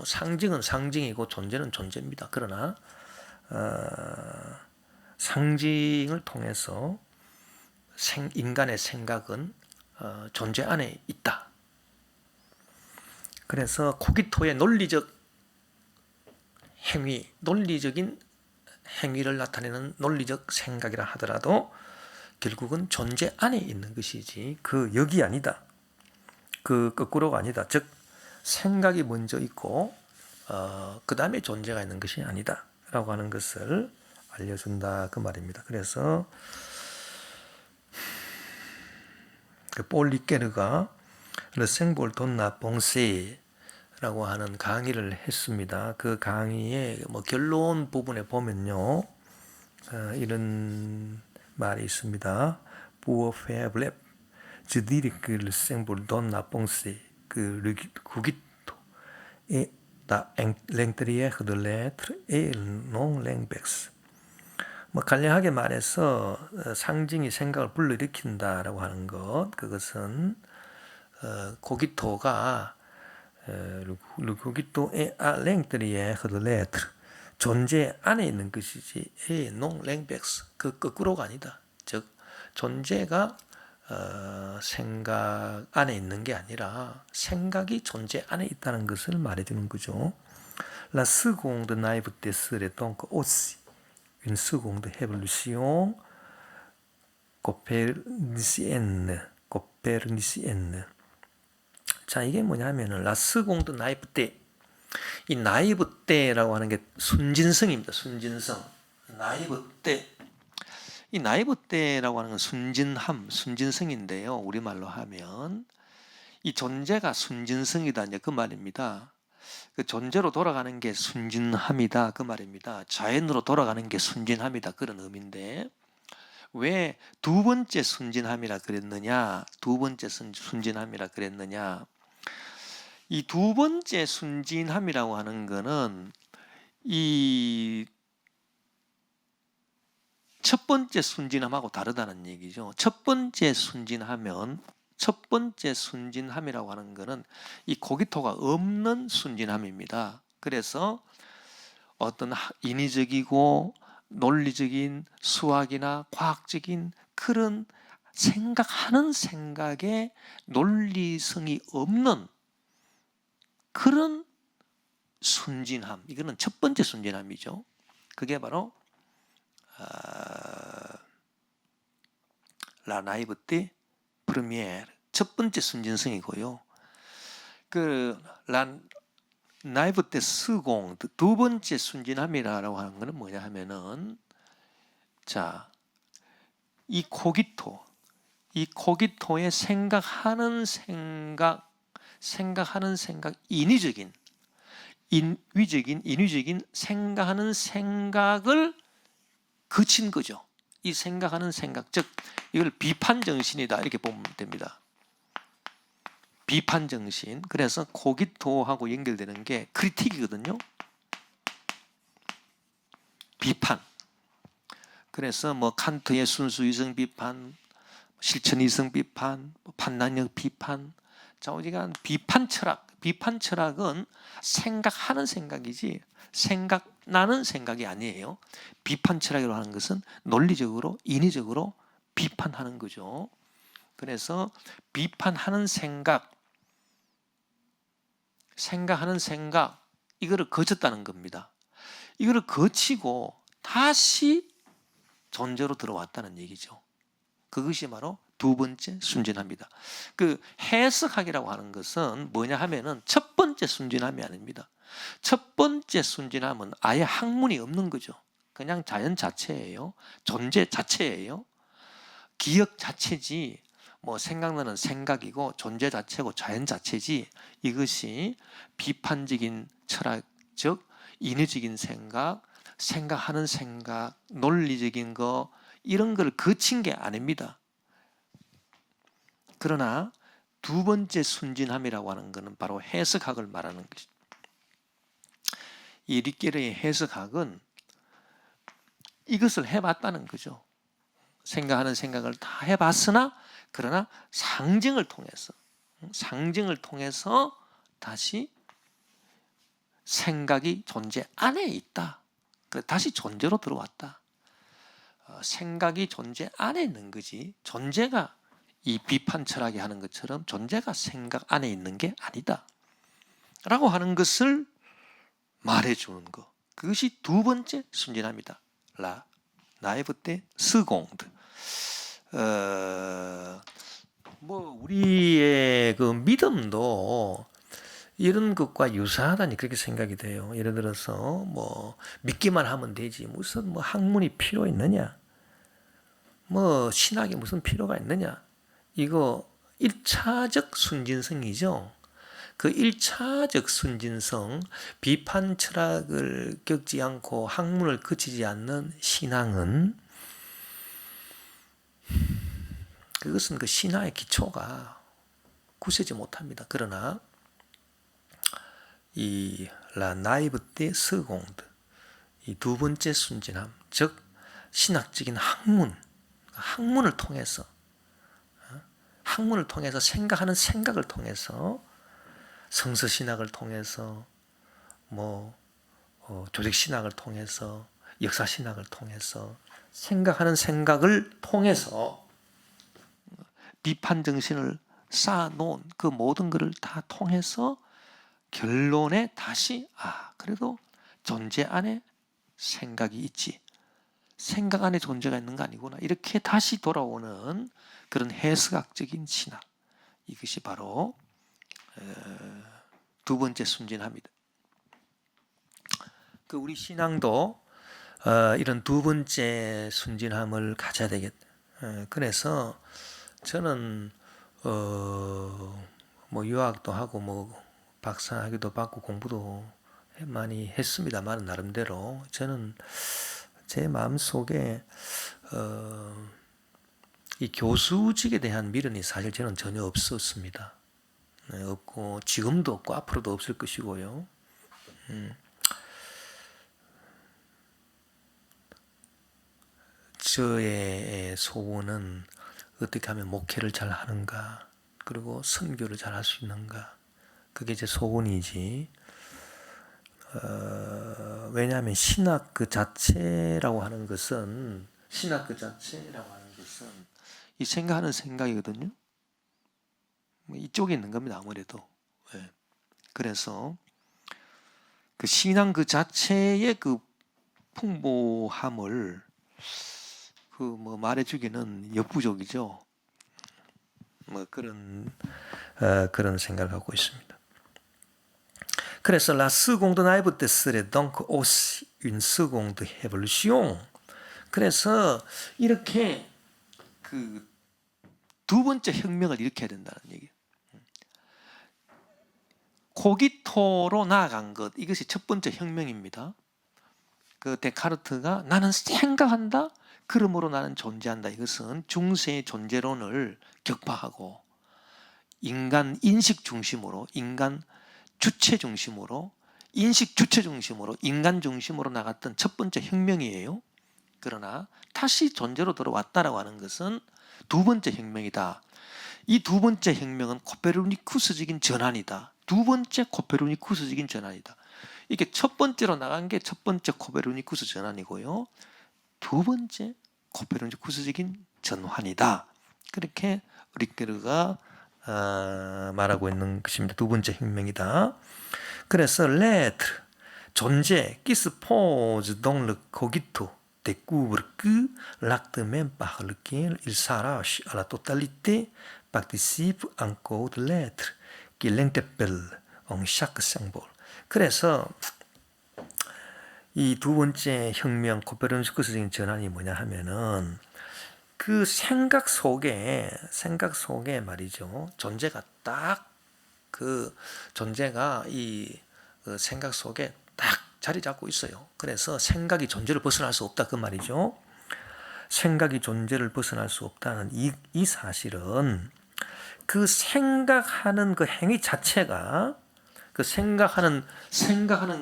상징은 상징이고 존재는 존재입니다. 그러나 상징을 통해서 인간의 생각은 존재 안에 있다. 그래서 코기토의 논리적인 행위를 나타내는 논리적 생각이라 하더라도 결국은 존재 안에 있는 것이지 그 역이 아니다. 그 거꾸로가 아니다. 즉 생각이 먼저 있고 그 다음에 존재가 있는 것이 아니다 라고 하는 것을 알려준다, 그 말입니다. 그래서 폴 리케르가 르생볼 돈나 봉세라고 하는 강의를 했습니다. 그 강의의 결론 부분에 보면요, 이런 말이 있습니다. Pour faire bref, je dirais que le symbole donne la pensée, que le cogito est à l'intérieur de l'être et non l'inverse. 간략하게 말해서 상징이 생각을 불러일으킨다라고 하는 것, 그것은 코기토가 le cogito est à l'intérieur de l'être, 존재 안에 있는 것이지 et non l'inverse, 그 거꾸로가 아니다. 즉 존재가 생각 안에 있는 게 아니라 생각이 존재 안에 있다는 것을 말해주는 거죠. La seconde naïveté serait donc aussi une seconde révolution copernicienne. 자, 이게 뭐냐면은 la seconde naïveté, 이 나이브때라고 하는 게 순진성입니다. 순진성. 나이브때. 이 나이브때라고 하는 건 순진성인데요. 우리말로 하면 이 존재가 순진성이다, 이제 그 말입니다. 그 존재로 돌아가는 게 순진함이다, 그 말입니다. 자연으로 돌아가는 게 순진함이다, 그런 의미인데, 왜 두 번째 순진함이라 그랬느냐? 이 두 번째 순진함이라고 하는 거는 이 첫 번째 순진함하고 다르다는 얘기죠. 첫 번째 순진함이라고 하는 것은 이 고기토가 없는 순진함입니다. 그래서 어떤 인위적이고 논리적인 수학이나 과학적인 그런 생각하는 생각에 논리성이 없는 그런 순진함, 이거는 첫 번째 순진함이죠. 그게 바로 라 나이브테 프리미에르 첫 번째 순진성이고요. 라 나이브테 스공 두 번째 순진함이라고 하는 것은 뭐냐 하면은 자, 이 코기토의 생각하는 생각, 인위적인 생각하는 생각을 그친 거죠. 이 생각하는 생각, 즉 이걸 비판 정신이다 이렇게 보면 됩니다. 비판 정신. 그래서 코기토하고 연결되는 게 크리틱이거든요. 비판. 그래서 뭐 칸트의 순수 이성 비판, 실천 이성 비판, 판단력 비판. 자, 우리가 비판 철학은 생각하는 생각이지 생각나는 생각이 아니에요. 비판 철학이라고 하는 것은 논리적으로, 인위적으로 비판하는 거죠. 그래서 비판하는 생각하는 생각, 이거를 거쳤다는 겁니다. 이거를 거치고 다시 존재로 들어왔다는 얘기죠. 그것이 바로 두 번째 순진함이다. 그 해석학이라고 하는 것은 뭐냐 하면은 첫 번째 순진함이 아닙니다. 첫 번째 순진함은 아예 학문이 없는 거죠. 그냥 자연 자체예요. 존재 자체예요. 기억 자체지 뭐 생각나는 생각이고 존재 자체고 자연 자체지 이것이 비판적인 철학적 인위적인 생각하는 생각, 논리적인 거 이런 걸 거친 게 아닙니다. 그러나 두 번째 순진함이라고 하는 것은 바로 해석학을 말하는 것입니다. 이 리케르의 해석학은 이것을 해봤다는 거죠. 생각하는 생각을 다 해봤으나 그러나 상징을 통해서 다시 생각이 존재 안에 있다. 다시 존재로 들어왔다. 생각이 존재 안에 있는 거지 존재가 이 비판 철학이 하는 것처럼 존재가 생각 안에 있는 게 아니다. 라고 하는 것을 말해주는 것. 그것이 두 번째 순진함이다. 라 나이브테 스공드. 뭐 우리의 그 믿음도 이런 것과 유사하다니 그렇게 생각이 돼요. 예를 들어서 뭐 믿기만 하면 되지 무슨 뭐 학문이 필요 있느냐, 뭐 신학이 무슨 필요가 있느냐. 이거 1차적 순진성이죠. 그 1차적 순진성, 비판 철학을 겪지 않고 학문을 거치지 않는 신앙은 그것은 그 신화의 기초가 굳세지 못합니다. 그러나 이 라 나이브테 스공드, 이 두 번째 순진함, 즉 신학적인 학문을 통해서 생각하는 생각을 통해서 성서신학을 통해서 뭐 조직신학을 통해서 역사신학을 통해서 생각하는 생각을 통해서 비판 정신을 쌓아놓은 그 모든 것을 다 통해서 결론에 다시 그래도 존재 안에 생각이 있지. 생각 안에 존재가 있는 거 아니구나. 이렇게 다시 돌아오는 그런 해석학적인 신학. 이것이 바로 두 번째 순진함이다. 그 우리 신앙도 이런 두 번째 순진함을 가져야 되겠다. 그래서 저는 뭐 유학도 하고 뭐 박사학위도 받고 공부도 많이 했습니다만 나름대로 저는 제 마음속에 이 교수직에 대한 미련이 사실 저는 전혀 없었습니다. 없고 지금도 없고 앞으로도 없을 것이고요. 저의 소원은 어떻게 하면 목회를 잘 하는가, 그리고 선교를 잘 할 수 있는가, 그게 제 소원이지. 왜냐하면 신학 그 자체라고 하는 것은 이 생각하는 생각이거든요. 이쪽에 있는 겁니다. 아무래도. 그래서 그 신앙 그 자체의 그 풍부함을 그 뭐 말해주기는 역부족이죠. 뭐 그런 생각을 갖고 있습니다. 그래서 la seconde naïve serait donc aussi une seconde révolution. 그래서 이렇게 그 두 번째 혁명을 일으켜야 된다는 얘기예요. 코기토로 나아간 것, 이것이 첫 번째 혁명입니다. 그 데카르트가 나는 생각한다, 그러므로 나는 존재한다. 이것은 중세의 존재론을 격파하고 인간 인식 중심으로, 인간 주체 중심으로, 인식 주체 중심으로, 인간 중심으로 나갔던 첫 번째 혁명이에요. 그러나 다시 존재로 들어왔다라고 하는 것은 두 번째 혁명이다. 이 두 번째 혁명은 코페르니쿠스적인 전환이다. 두 번째 코페르니쿠스적인 전환이다. 이게 첫 번째로 나간 게 첫 번째 코페르니쿠스 전환이고요. 두 번째 코페르니쿠스적인 전환이다. 그렇게 리케르가 말하고 있는 것입니다. 두 번째 혁명이다. 그래서 l'être, 존재, qui se pose dans le cogito, découvre que l'acte même par lequel il s'arrache à la totalité participe encore de l'être qui l'interpelle en chaque symbole. 그래서 이 두 번째 혁명, 코페르니쿠스적인 전환이 뭐냐 하면은 그 생각 속에 말이죠. 존재가 딱 그 존재가 이 생각 속에 딱 자리 잡고 있어요. 그래서 생각이 존재를 벗어날 수 없다 그 말이죠. 생각이 존재를 벗어날 수 없다는 이 사실은 그 생각하는 그 행위 자체가 그 생각하는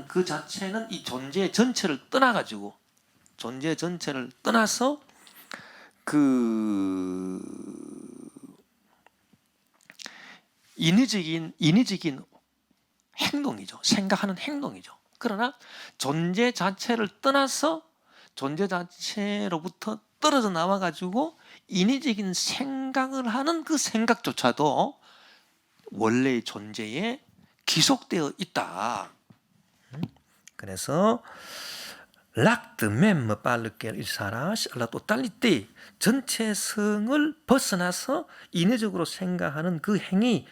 그 자체는 이 존재 전체를 떠나가지고 존재 전체를 떠나서 그 인위적인 행동이죠. 생각하는 행동이죠. 그러나 존재 자체를 떠나서 존재 자체로부터 떨어져 나와 가지고 인위적인 생각을 하는 그 생각조차도 원래의 존재에 기속되어 있다. 그래서 l'acte même par lequel il s'arrache à la totalité, 전체성을 벗어나서 인위적으로 생각하는 그 행위,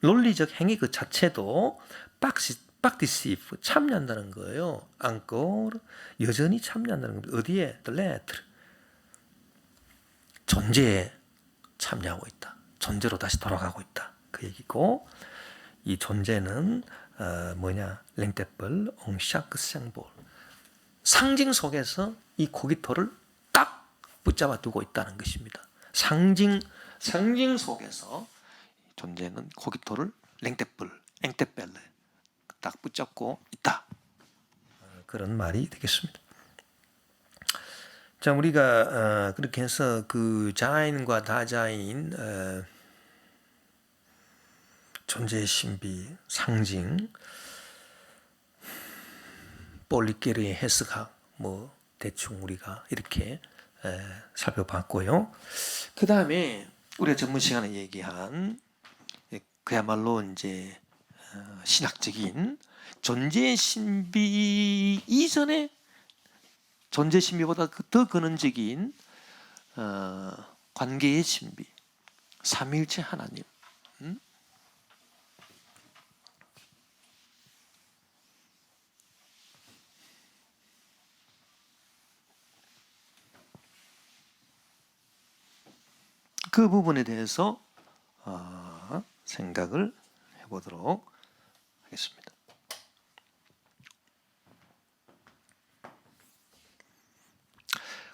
논리적 행위 그 자체도 participe, 참여한다는 거예요. encore, 여전히 참여한다는 겁니다. 어디에? de l'être, 존재에 참여하고 있다. 존재로 다시 돌아가고 있다. 그 얘기고, 이 존재는 뭐냐? l'interpelle en chaque symbole. 상징 속에서 이 코기토를 딱 붙잡아 두고 있다는 것입니다. 상징 속에서 존재는 코기토를 랭테펠레 딱 붙잡고 있다. 그런 말이 되겠습니다. 자, 우리가 그렇게 해서 그 자인과 다자인 존재의 신비, 상징, 볼리케르의 해석학 뭐 대충 우리가 이렇게 살펴봤고요. 그 다음에 우리가 전문 시간에 얘기한 그야말로 이제 신학적인 존재의 신비 이전에 존재 신비보다 더 근원적인 관계의 신비, 삼위일체 하나님. 그 부분에 대해서 생각을 해보도록 하겠습니다.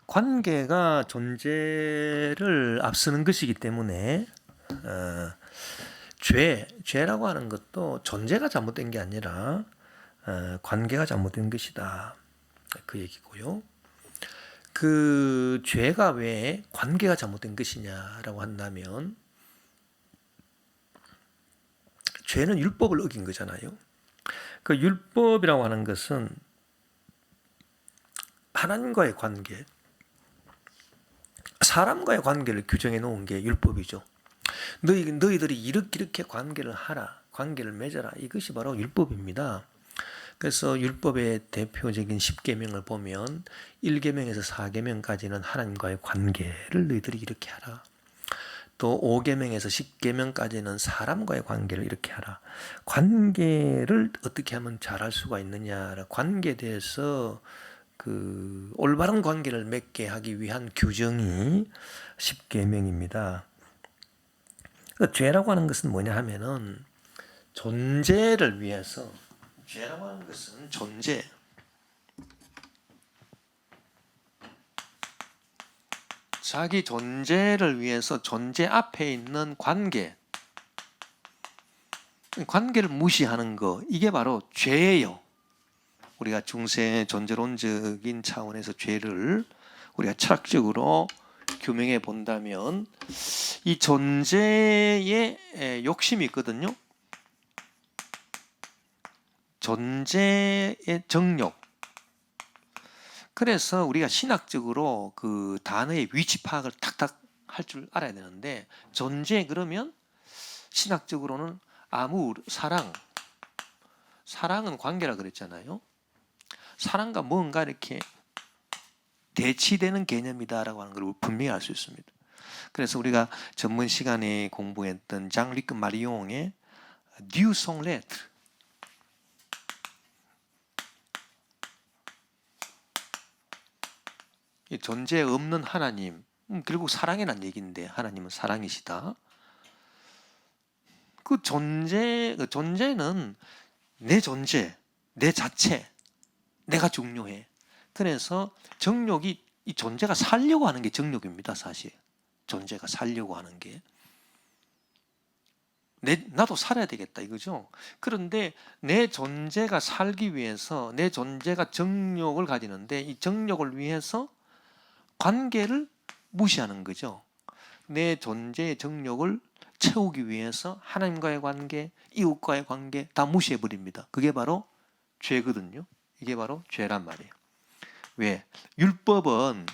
관계가 존재를 앞서는 것이기 때문에 죄라고 하는 것도 존재가 잘못된 게 아니라 관계가 잘못된 것이다. 그 얘기고요. 그 죄가 왜 관계가 잘못된 것이냐라고 한다면 죄는 율법을 어긴 거잖아요. 그 율법이라고 하는 것은 하나님과의 관계, 사람과의 관계를 규정해 놓은 게 율법이죠. 너희들이 이렇게 관계를 하라, 관계를 맺어라. 이것이 바로 율법입니다. 그래서 율법의 대표적인 10계명을 보면 1계명에서 4계명까지는 하나님과의 관계를 너희들이 이렇게 하라. 또 5계명에서 10계명까지는 사람과의 관계를 이렇게 하라. 관계를 어떻게 하면 잘할 수가 있느냐. 관계에 대해서 그 올바른 관계를 맺게 하기 위한 규정이 10계명입니다. 죄라고 하는 것은 뭐냐 하면은 존재를 위해서, 죄라고 하는 것은 존재, 자기 존재를 위해서 존재 앞에 있는 관계를 무시하는 거, 이게 바로 죄예요. 우리가 중세 존재론적인 차원에서 죄를 우리가 철학적으로 규명해 본다면 이 존재에 욕심이 있거든요. 존재의 정욕. 그래서 우리가 신학적으로 그 단어의 위치 파악을 탁탁 할 줄 알아야 되는데, 존재 그러면 신학적으로는 사랑은 관계라 그랬잖아요. 사랑과 뭔가 이렇게 대치되는 개념이다라고 하는 걸 분명히 알 수 있습니다. 그래서 우리가 전문 시간에 공부했던 장 리크 마리옹의 Dieu sans l'être, 이 존재 없는 하나님, 결국 사랑이란 얘기인데 하나님은 사랑이시다. 그 존재는 내 존재, 내 자체, 내가 중요해. 그래서 정욕이, 이 존재가 살려고 하는 게 정욕입니다. 사실 존재가 살려고 하는 게 나도 살아야 되겠다 이거죠. 그런데 내 존재가 살기 위해서, 내 존재가 정욕을 가지는데 이 정욕을 위해서 관계를 무시하는 거죠. 내 존재의 정욕을 채우기 위해서 하나님과의 관계, 이웃과의 관계 다 무시해버립니다. 그게 바로 죄거든요. 이게 바로 죄란 말이에요. 왜? 율법은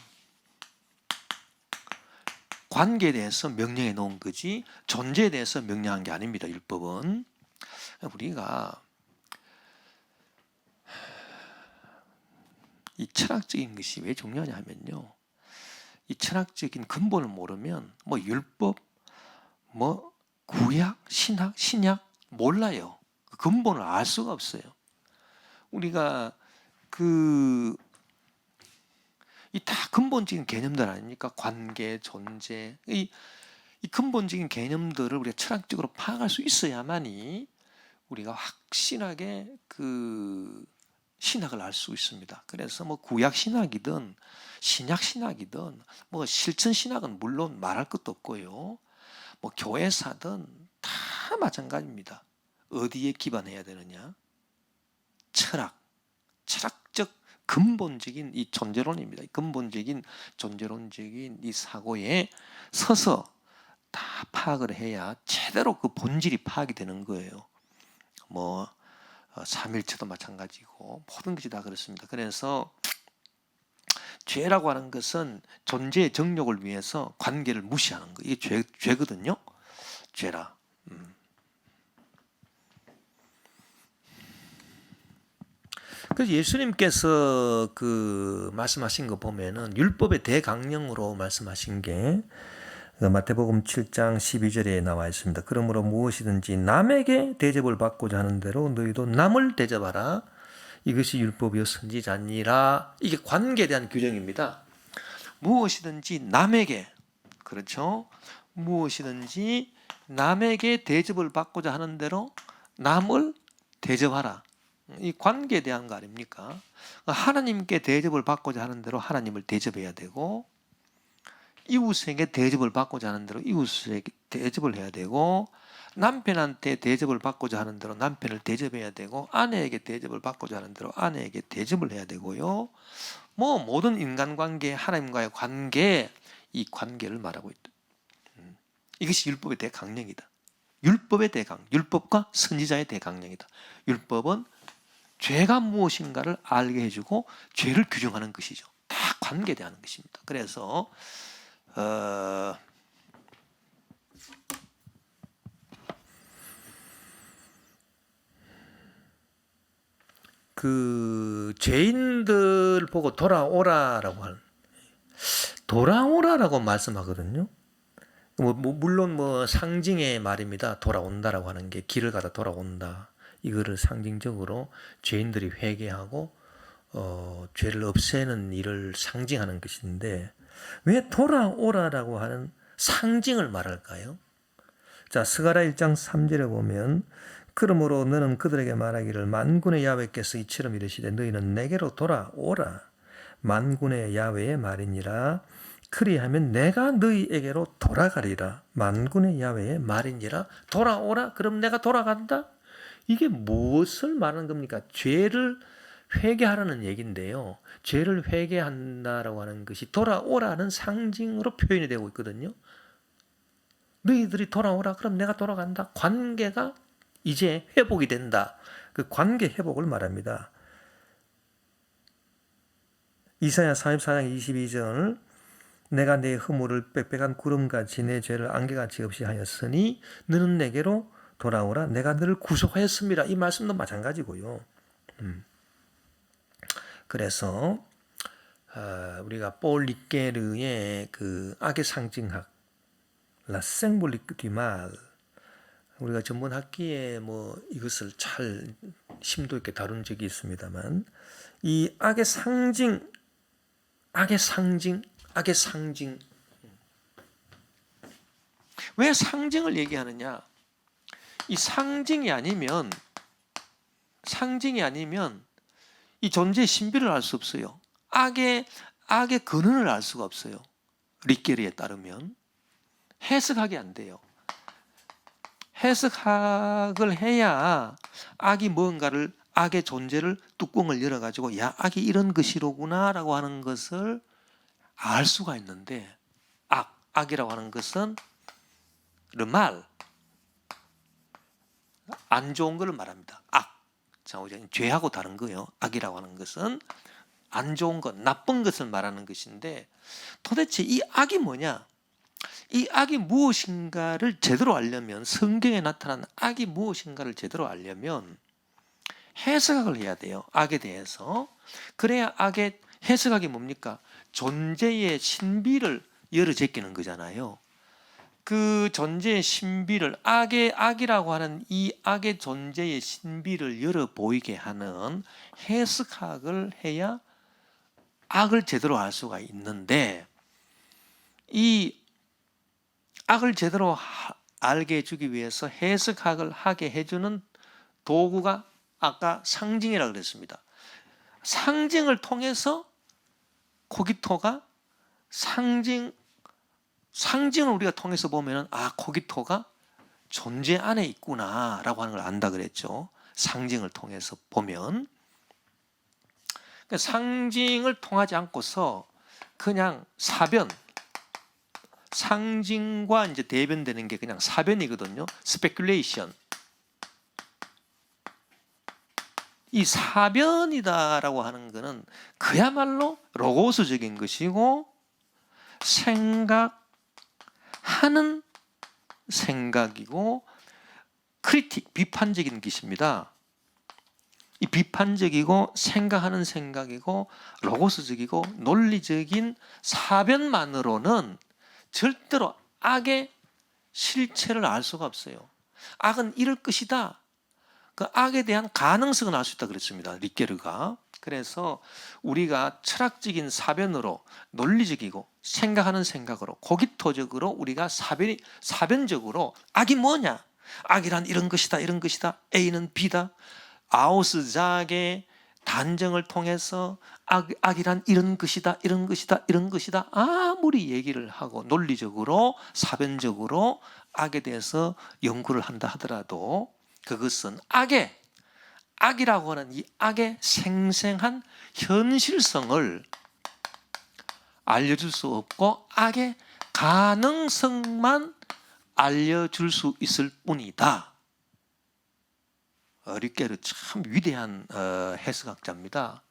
관계에 대해서 명령해 놓은 거지 존재에 대해서 명령한 게 아닙니다. 율법은. 우리가 이 철학적인 것이 왜 중요하냐 하면요, 이 철학적인 근본을 모르면 뭐 율법, 뭐 구약, 신약 몰라요. 근본을 알 수가 없어요. 우리가 이 다 근본적인 개념들 아닙니까? 관계, 존재, 이 근본적인 개념들을 우리가 철학적으로 파악할 수 있어야만이 우리가 확실하게 그 신학을 알 수 있습니다. 그래서 뭐 구약 신학이든 신약 신학이든 뭐 실천 신학은 물론 말할 것도 없고요. 뭐 교회사든 다 마찬가지입니다. 어디에 기반해야 되느냐? 철학적 근본적인 이 존재론입니다. 근본적인 존재론적인 이 사고에 서서 다 파악을 해야 제대로 그 본질이 파악이 되는 거예요. 뭐 삼일체도 마찬가지고 모든 것이 다 그렇습니다. 그래서 죄라고 하는 것은 존재의 정욕을 위해서 관계를 무시하는 거, 이게 죄거든요. 죄라. 그래서 예수님께서 그 말씀하신 거 보면은 율법의 대강령으로 말씀하신 게 마태복음 7장 12절에 나와 있습니다. 그러므로 무엇이든지 남에게 대접을 받고자 하는 대로 너희도 남을 대접하라. 이것이 율법이요 선지자니라. 이게 관계에 대한 규정입니다. 무엇이든지 남에게, 그렇죠? 무엇이든지 남에게 대접을 받고자 하는 대로 남을 대접하라. 이 관계에 대한 거 아닙니까? 하나님께 대접을 받고자 하는 대로 하나님을 대접해야 되고, 이웃에게 대접을 받고자 하는 대로 이웃에게 대접을 해야 되고, 남편한테 대접을 받고자 하는 대로 남편을 대접해야 되고, 아내에게 대접을 받고자 하는 대로 아내에게 대접을 해야 되고요. 뭐 모든 인간관계, 하나님과의 관계, 이 관계를 말하고 있다. 이것이 율법의 대강령이다. 율법과 선지자의 대강령이다. 율법은 죄가 무엇인가를 알게 해주고 죄를 규정하는 것이죠. 다 관계되는 것입니다. 그래서 그 죄인들 보고 돌아오라라고 하는, 돌아오라라고 말씀하거든요. 물론 상징의 말입니다. 돌아온다라고 하는 게 길을 가다 돌아온다. 이거를 상징적으로 죄인들이 회개하고 죄를 없애는 일을 상징하는 것인데 왜 돌아오라라고 하는 상징을 말할까요? 자, 스가랴 1장 3절에 보면 그러므로 너는 그들에게 말하기를 만군의 야훼께서 이처럼 이르시되 너희는 내게로 돌아오라. 만군의 야훼의 말이니라. 그리하면 내가 너희에게로 돌아가리라. 만군의 야훼의 말이니라. 돌아오라. 그럼 내가 돌아간다. 이게 무엇을 말하는 겁니까? 죄를 회개하라는 얘기인데요. 죄를 회개한다라고 하는 것이 돌아오라는 상징으로 표현이 되고 있거든요. 너희들이 돌아오라. 그럼 내가 돌아간다. 관계가 이제 회복이 된다. 그 관계 회복을 말합니다. 이사야 44장 22절을 내가 내 허물을 빽빽한 구름같이 내 죄를 안개같이 없이 하였으니 너는 내게로 돌아오라. 내가 너를 구속하였습니다. 이 말씀도 마찬가지고요. 그래서 우리가 폴 리케르의 그 악의 상징학 라 생볼릭 디 말, 우리가 전문 학기에 이것을 잘 심도 있게 다룬 적이 있습니다만 이 악의 상징 왜 상징을 얘기하느냐? 이 상징이 아니면 이 존재의 신비를 알 수 없어요. 악의 근원을 알 수가 없어요. 리케르에 따르면 해석하기 안 돼요. 해석학을 해야 악의 존재를 뚜껑을 열어가지고 야, 악이 이런 것이로구나 라고 하는 것을 알 수가 있는데 악이라고 하는 것은 르말 안 좋은 걸 말합니다. 자, 죄하고 다른 거예요. 악이라고 하는 것은 안 좋은 것, 나쁜 것을 말하는 것인데 도대체 이 악이 뭐냐? 이 악이 무엇인가를 제대로 알려면, 성경에 나타난 악이 무엇인가를 제대로 알려면 해석학을 해야 돼요. 악에 대해서. 그래야 악의 해석학이 뭡니까? 존재의 신비를 열어제끼는 거잖아요. 그 존재의 신비를, 악이라고 하는 이 악의 존재의 신비를 열어 보이게 하는 해석학을 해야 악을 제대로 알 수가 있는데, 이 악을 제대로 알게 해주기 위해서 해석학을 하게 해주는 도구가 아까 상징이라고 그랬습니다. 상징을 통해서 코기토가 상징을 우리가 통해서 보면은 코기토가 존재 안에 있구나라고 하는 걸 안다 그랬죠. 상징을 통해서 보면. 그러니까 상징을 통하지 않고서 그냥 상징과 이제 대변되는 게 그냥 사변이거든요. 스페큘레이션. 이 사변이다라고 하는 것은 그야말로 로고스적인 것이고 생각하는 생각이고 비판적인 것입니다. 이 비판적이고 생각하는 생각이고 로고스적이고 논리적인 사변만으로는 절대로 악의 실체를 알 수가 없어요. 악은 이럴 것이다. 그 악에 대한 가능성은 알 수 있다 그랬습니다. 리케르가. 그래서 우리가 철학적인 사변으로, 논리적이고 생각하는 생각으로, 고기토적으로 우리가 사변적으로 악이 뭐냐? 악이란 이런 것이다. A는 B다. 아우스작의 단정을 통해서 악이란 이런 것이다. 아무리 얘기를 하고 논리적으로, 사변적으로 악에 대해서 연구를 한다 하더라도 그것은 악이라고 하는 이 악의 생생한 현실성을 알려줄 수 없고 악의 가능성만 알려줄 수 있을 뿐이다. 리케르 참 위대한 해석학자입니다.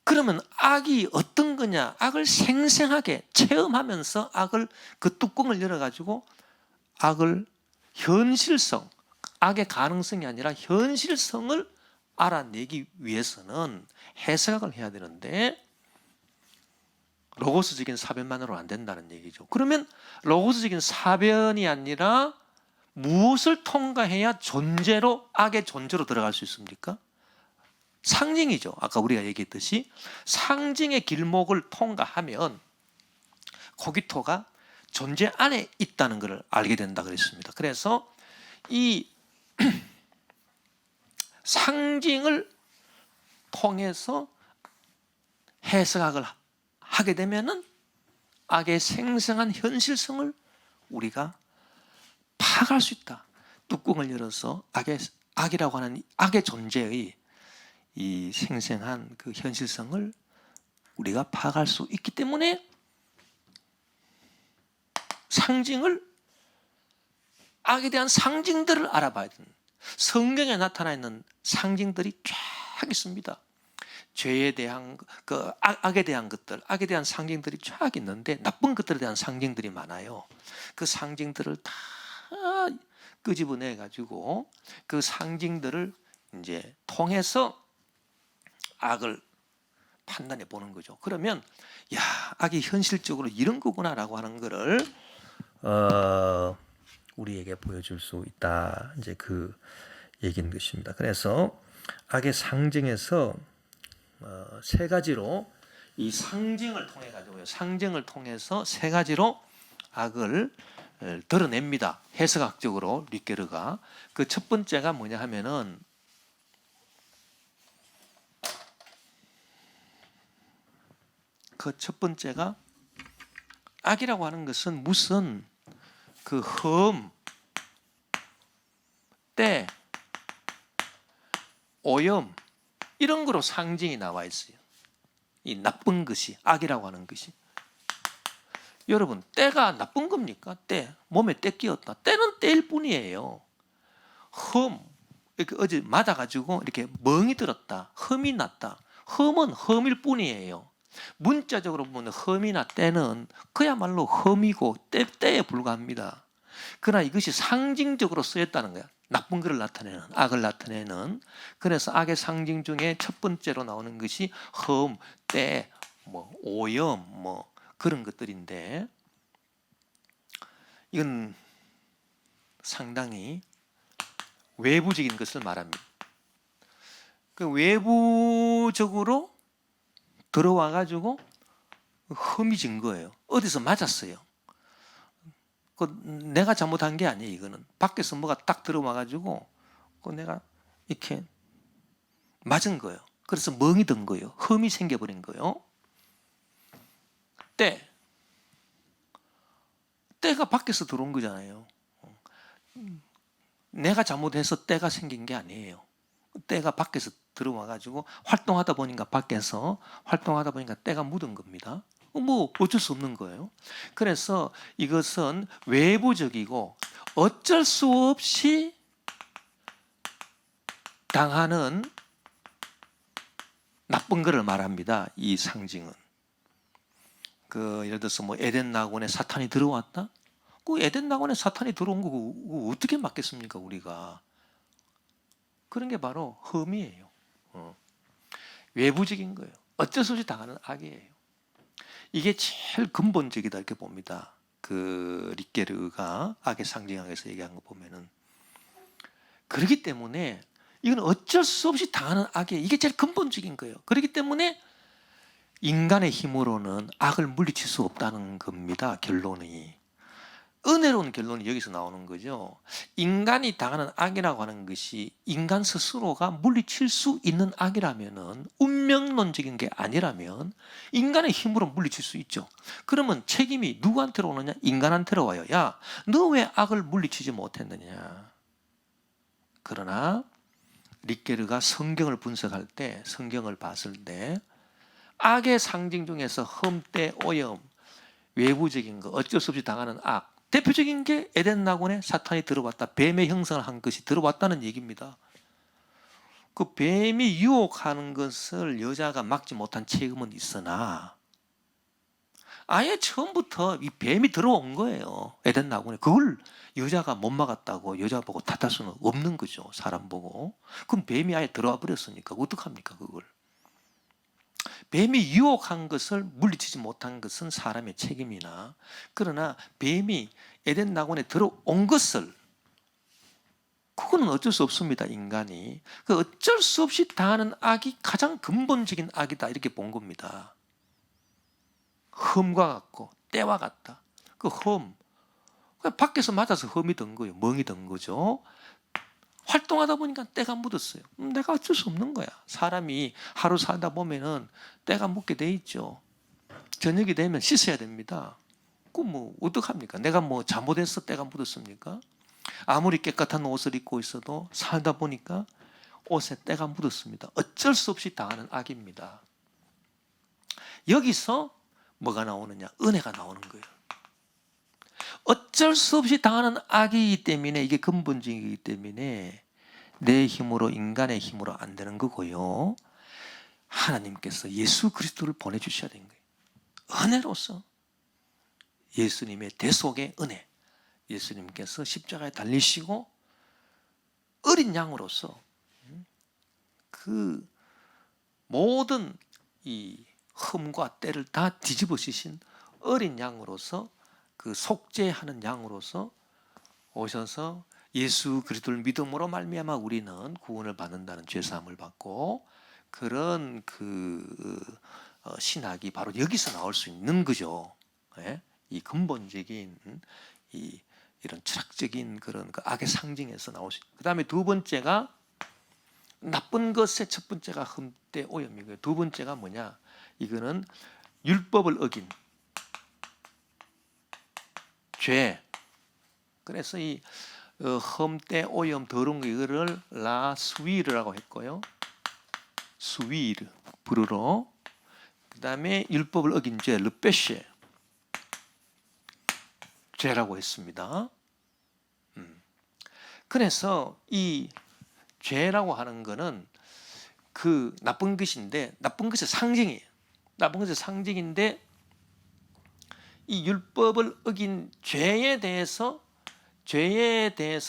그러면 악이 어떤 거냐? 악을 생생하게 체험하면서 악을 그 뚜껑을 열어가지고 악을 현실성, 악의 가능성이 아니라 현실성을 알아내기 위해서는 해석을 해야 되는데 로고스적인 사변만으로는 안 된다는 얘기죠. 그러면 로고스적인 사변이 아니라 무엇을 통과해야 존재로, 악의 존재로 들어갈 수 있습니까? 상징이죠. 아까 우리가 얘기했듯이 상징의 길목을 통과하면 코기토가 존재 안에 있다는 것을 알게 된다 그랬습니다. 그래서 이 상징을 통해서 해석학을 하게 되면은 악의 생생한 현실성을 우리가 파악할 수 있다. 뚜껑을 열어서 악이라고 하는 악의 존재의 이 생생한 그 현실성을 우리가 파악할 수 있기 때문에 상징을, 악에 대한 상징들을 알아봐야 됩니다. 성경에 나타나 있는 상징들이 쫙 있습니다. 죄에 대한, 악에 대한 것들, 악에 대한 상징들이 쫙 있는데 나쁜 것들에 대한 상징들이 많아요. 그 상징들을 다 끄집어내 가지고 그 상징들을 이제 통해서 악을 판단해 보는 거죠. 그러면 야, 악이 현실적으로 이런 거구나라고 하는 거를 우리에게 보여줄 수 있다. 이제 그 얘기인 것입니다. 그래서 악의 상징에서 세 가지로 이 상징을 통해 가지고요. 상징을 통해서 세 가지로 악을 드러냅니다. 해석학적으로 릭게르가. 그 첫 번째가 뭐냐 하면은 그 첫 번째가 악이라고 하는 것은 무슨 그 흠, 때, 오염 이런 거로 상징이 나와 있어요. 이 나쁜 것이, 악이라고 하는 것이. 여러분, 때가 나쁜 겁니까? 때, 몸에 때 끼었다. 때는 때일 뿐이에요. 흠, 이렇게 어제 맞아가지고 이렇게 멍이 들었다. 흠이 났다. 흠은 흠일 뿐이에요. 문자적으로 보면 흠이나 때는 그야말로 흠이고 때에 불과합니다. 그러나 이것이 상징적으로 쓰였다는 거야. 나쁜 것을 나타내는, 악을 나타내는. 그래서 악의 상징 중에 첫 번째로 나오는 것이 흠, 때, 뭐 오염, 뭐 그런 것들인데 이건 상당히 외부적인 것을 말합니다. 그 외부적으로 들어와 가지고 흠이 진 거예요. 어디서 맞았어요. 그 내가 잘못한 게 아니에요. 이거는 밖에서 뭐가 딱 들어와 가지고 그 내가 이렇게 맞은 거예요. 그래서 멍이 든 거예요. 흠이 생겨버린 거예요. 때가 밖에서 들어온 거잖아요. 내가 잘못해서 때가 생긴 게 아니에요. 때가 밖에서 들어와 가지고 활동하다 보니까 밖에서 활동하다 보니까 때가 묻은 겁니다. 뭐 어쩔 수 없는 거예요. 그래서 이것은 외부적이고 어쩔 수 없이 당하는 나쁜 것을 말합니다. 이 상징은. 그 예를 들어서 뭐 에덴 낙원에 사탄이 들어왔다? 그 에덴 낙원에 사탄이 들어온 거 어떻게 막겠습니까, 우리가? 그런 게 바로 흠이에요. 외부적인 거예요. 어쩔 수 없이 당하는 악이에요. 이게 제일 근본적이다 이렇게 봅니다. 그 릭게르가 악의 상징학에서 얘기한 거 보면은. 그렇기 때문에 이건 어쩔 수 없이 당하는 악이에요. 이게 제일 근본적인 거예요. 그렇기 때문에 인간의 힘으로는 악을 물리칠 수 없다는 겁니다. 결론이. 은혜로운 결론이 여기서 나오는 거죠. 인간이 당하는 악이라고 하는 것이 인간 스스로가 물리칠 수 있는 악이라면은, 운명론적인 게 아니라면 인간의 힘으로 물리칠 수 있죠. 그러면 책임이 누구한테로 오느냐? 인간한테로 와요. 야, 너 왜 악을 물리치지 못했느냐? 그러나 릭게르가 성경을 분석할 때, 성경을 봤을 때 악의 상징 중에서 흠때, 오염, 외부적인 거, 어쩔 수 없이 당하는 악, 대표적인 게 에덴 낙원에 사탄이 들어왔다. 뱀의 형상을 한 것이 들어왔다는 얘기입니다. 그 뱀이 유혹하는 것을 여자가 막지 못한 책임은 있으나 아예 처음부터 이 뱀이 들어온 거예요. 에덴 나무에. 그걸 여자가 못 막았다고 여자 보고 탓할 수는 없는 거죠. 사람 보고. 그럼 뱀이 아예 들어와 버렸으니까 어떡합니까 그걸. 뱀이 유혹한 것을 물리치지 못한 것은 사람의 책임이나, 그러나 뱀이 에덴 낙원에 들어온 것을, 그거는 어쩔 수 없습니다. 인간이 그 어쩔 수 없이 당하는 악이 가장 근본적인 악이다 이렇게 본 겁니다. 흠과 같고 때와 같다. 그 흠, 밖에서 맞아서 흠이 든 거예요. 멍이 든 거죠. 활동하다 보니까 때가 묻었어요. 내가 어쩔 수 없는 거야. 사람이 하루 살다 보면은 때가 묻게 돼 있죠. 저녁이 되면 씻어야 됩니다. 그 뭐 어떡합니까? 내가 뭐 잘못해서 때가 묻었습니까? 아무리 깨끗한 옷을 입고 있어도 살다 보니까 옷에 때가 묻었습니다. 어쩔 수 없이 당하는 악입니다. 여기서 뭐가 나오느냐? 은혜가 나오는 거예요. 어쩔 수 없이 당하는 악이기 때문에, 이게 근본적이기 때문에 내 힘으로, 인간의 힘으로 안 되는 거고요. 하나님께서 예수 그리스도를 보내주셔야 되는 거예요. 은혜로서 예수님의 대속의 은혜, 예수님께서 십자가에 달리시고 어린 양으로서 그 모든 이 흠과 때를 다 뒤집으시신 어린 양으로서, 그 속죄하는 양으로서 오셔서 예수 그리스도를 믿음으로 말미암아 우리는 구원을 받는다는 죄사함을 받고, 그런 신학이 바로 여기서 나올 수 있는 거죠. 예? 이 근본적인 이런 철학적인 그런 그 악의 상징에서 나올 수 있는. 그 다음에 두 번째가 나쁜 것의 첫 번째가 흠때 오염이고요. 두 번째가 뭐냐? 이거는 율법을 어긴 죄. 그래서 이 흠때 오염 더러운 거, 이거를 라스위르라고 했고요. 스위르 불어로. 그 다음에 율법을 어긴 죄 르페쉐 죄라고 했습니다. 그래서 이 죄라고 하는 거는 그 나쁜 것인데, 나쁜 것의 상징이에요. 나쁜 것의 상징인데, 이 율법을 어긴 죄에 대해서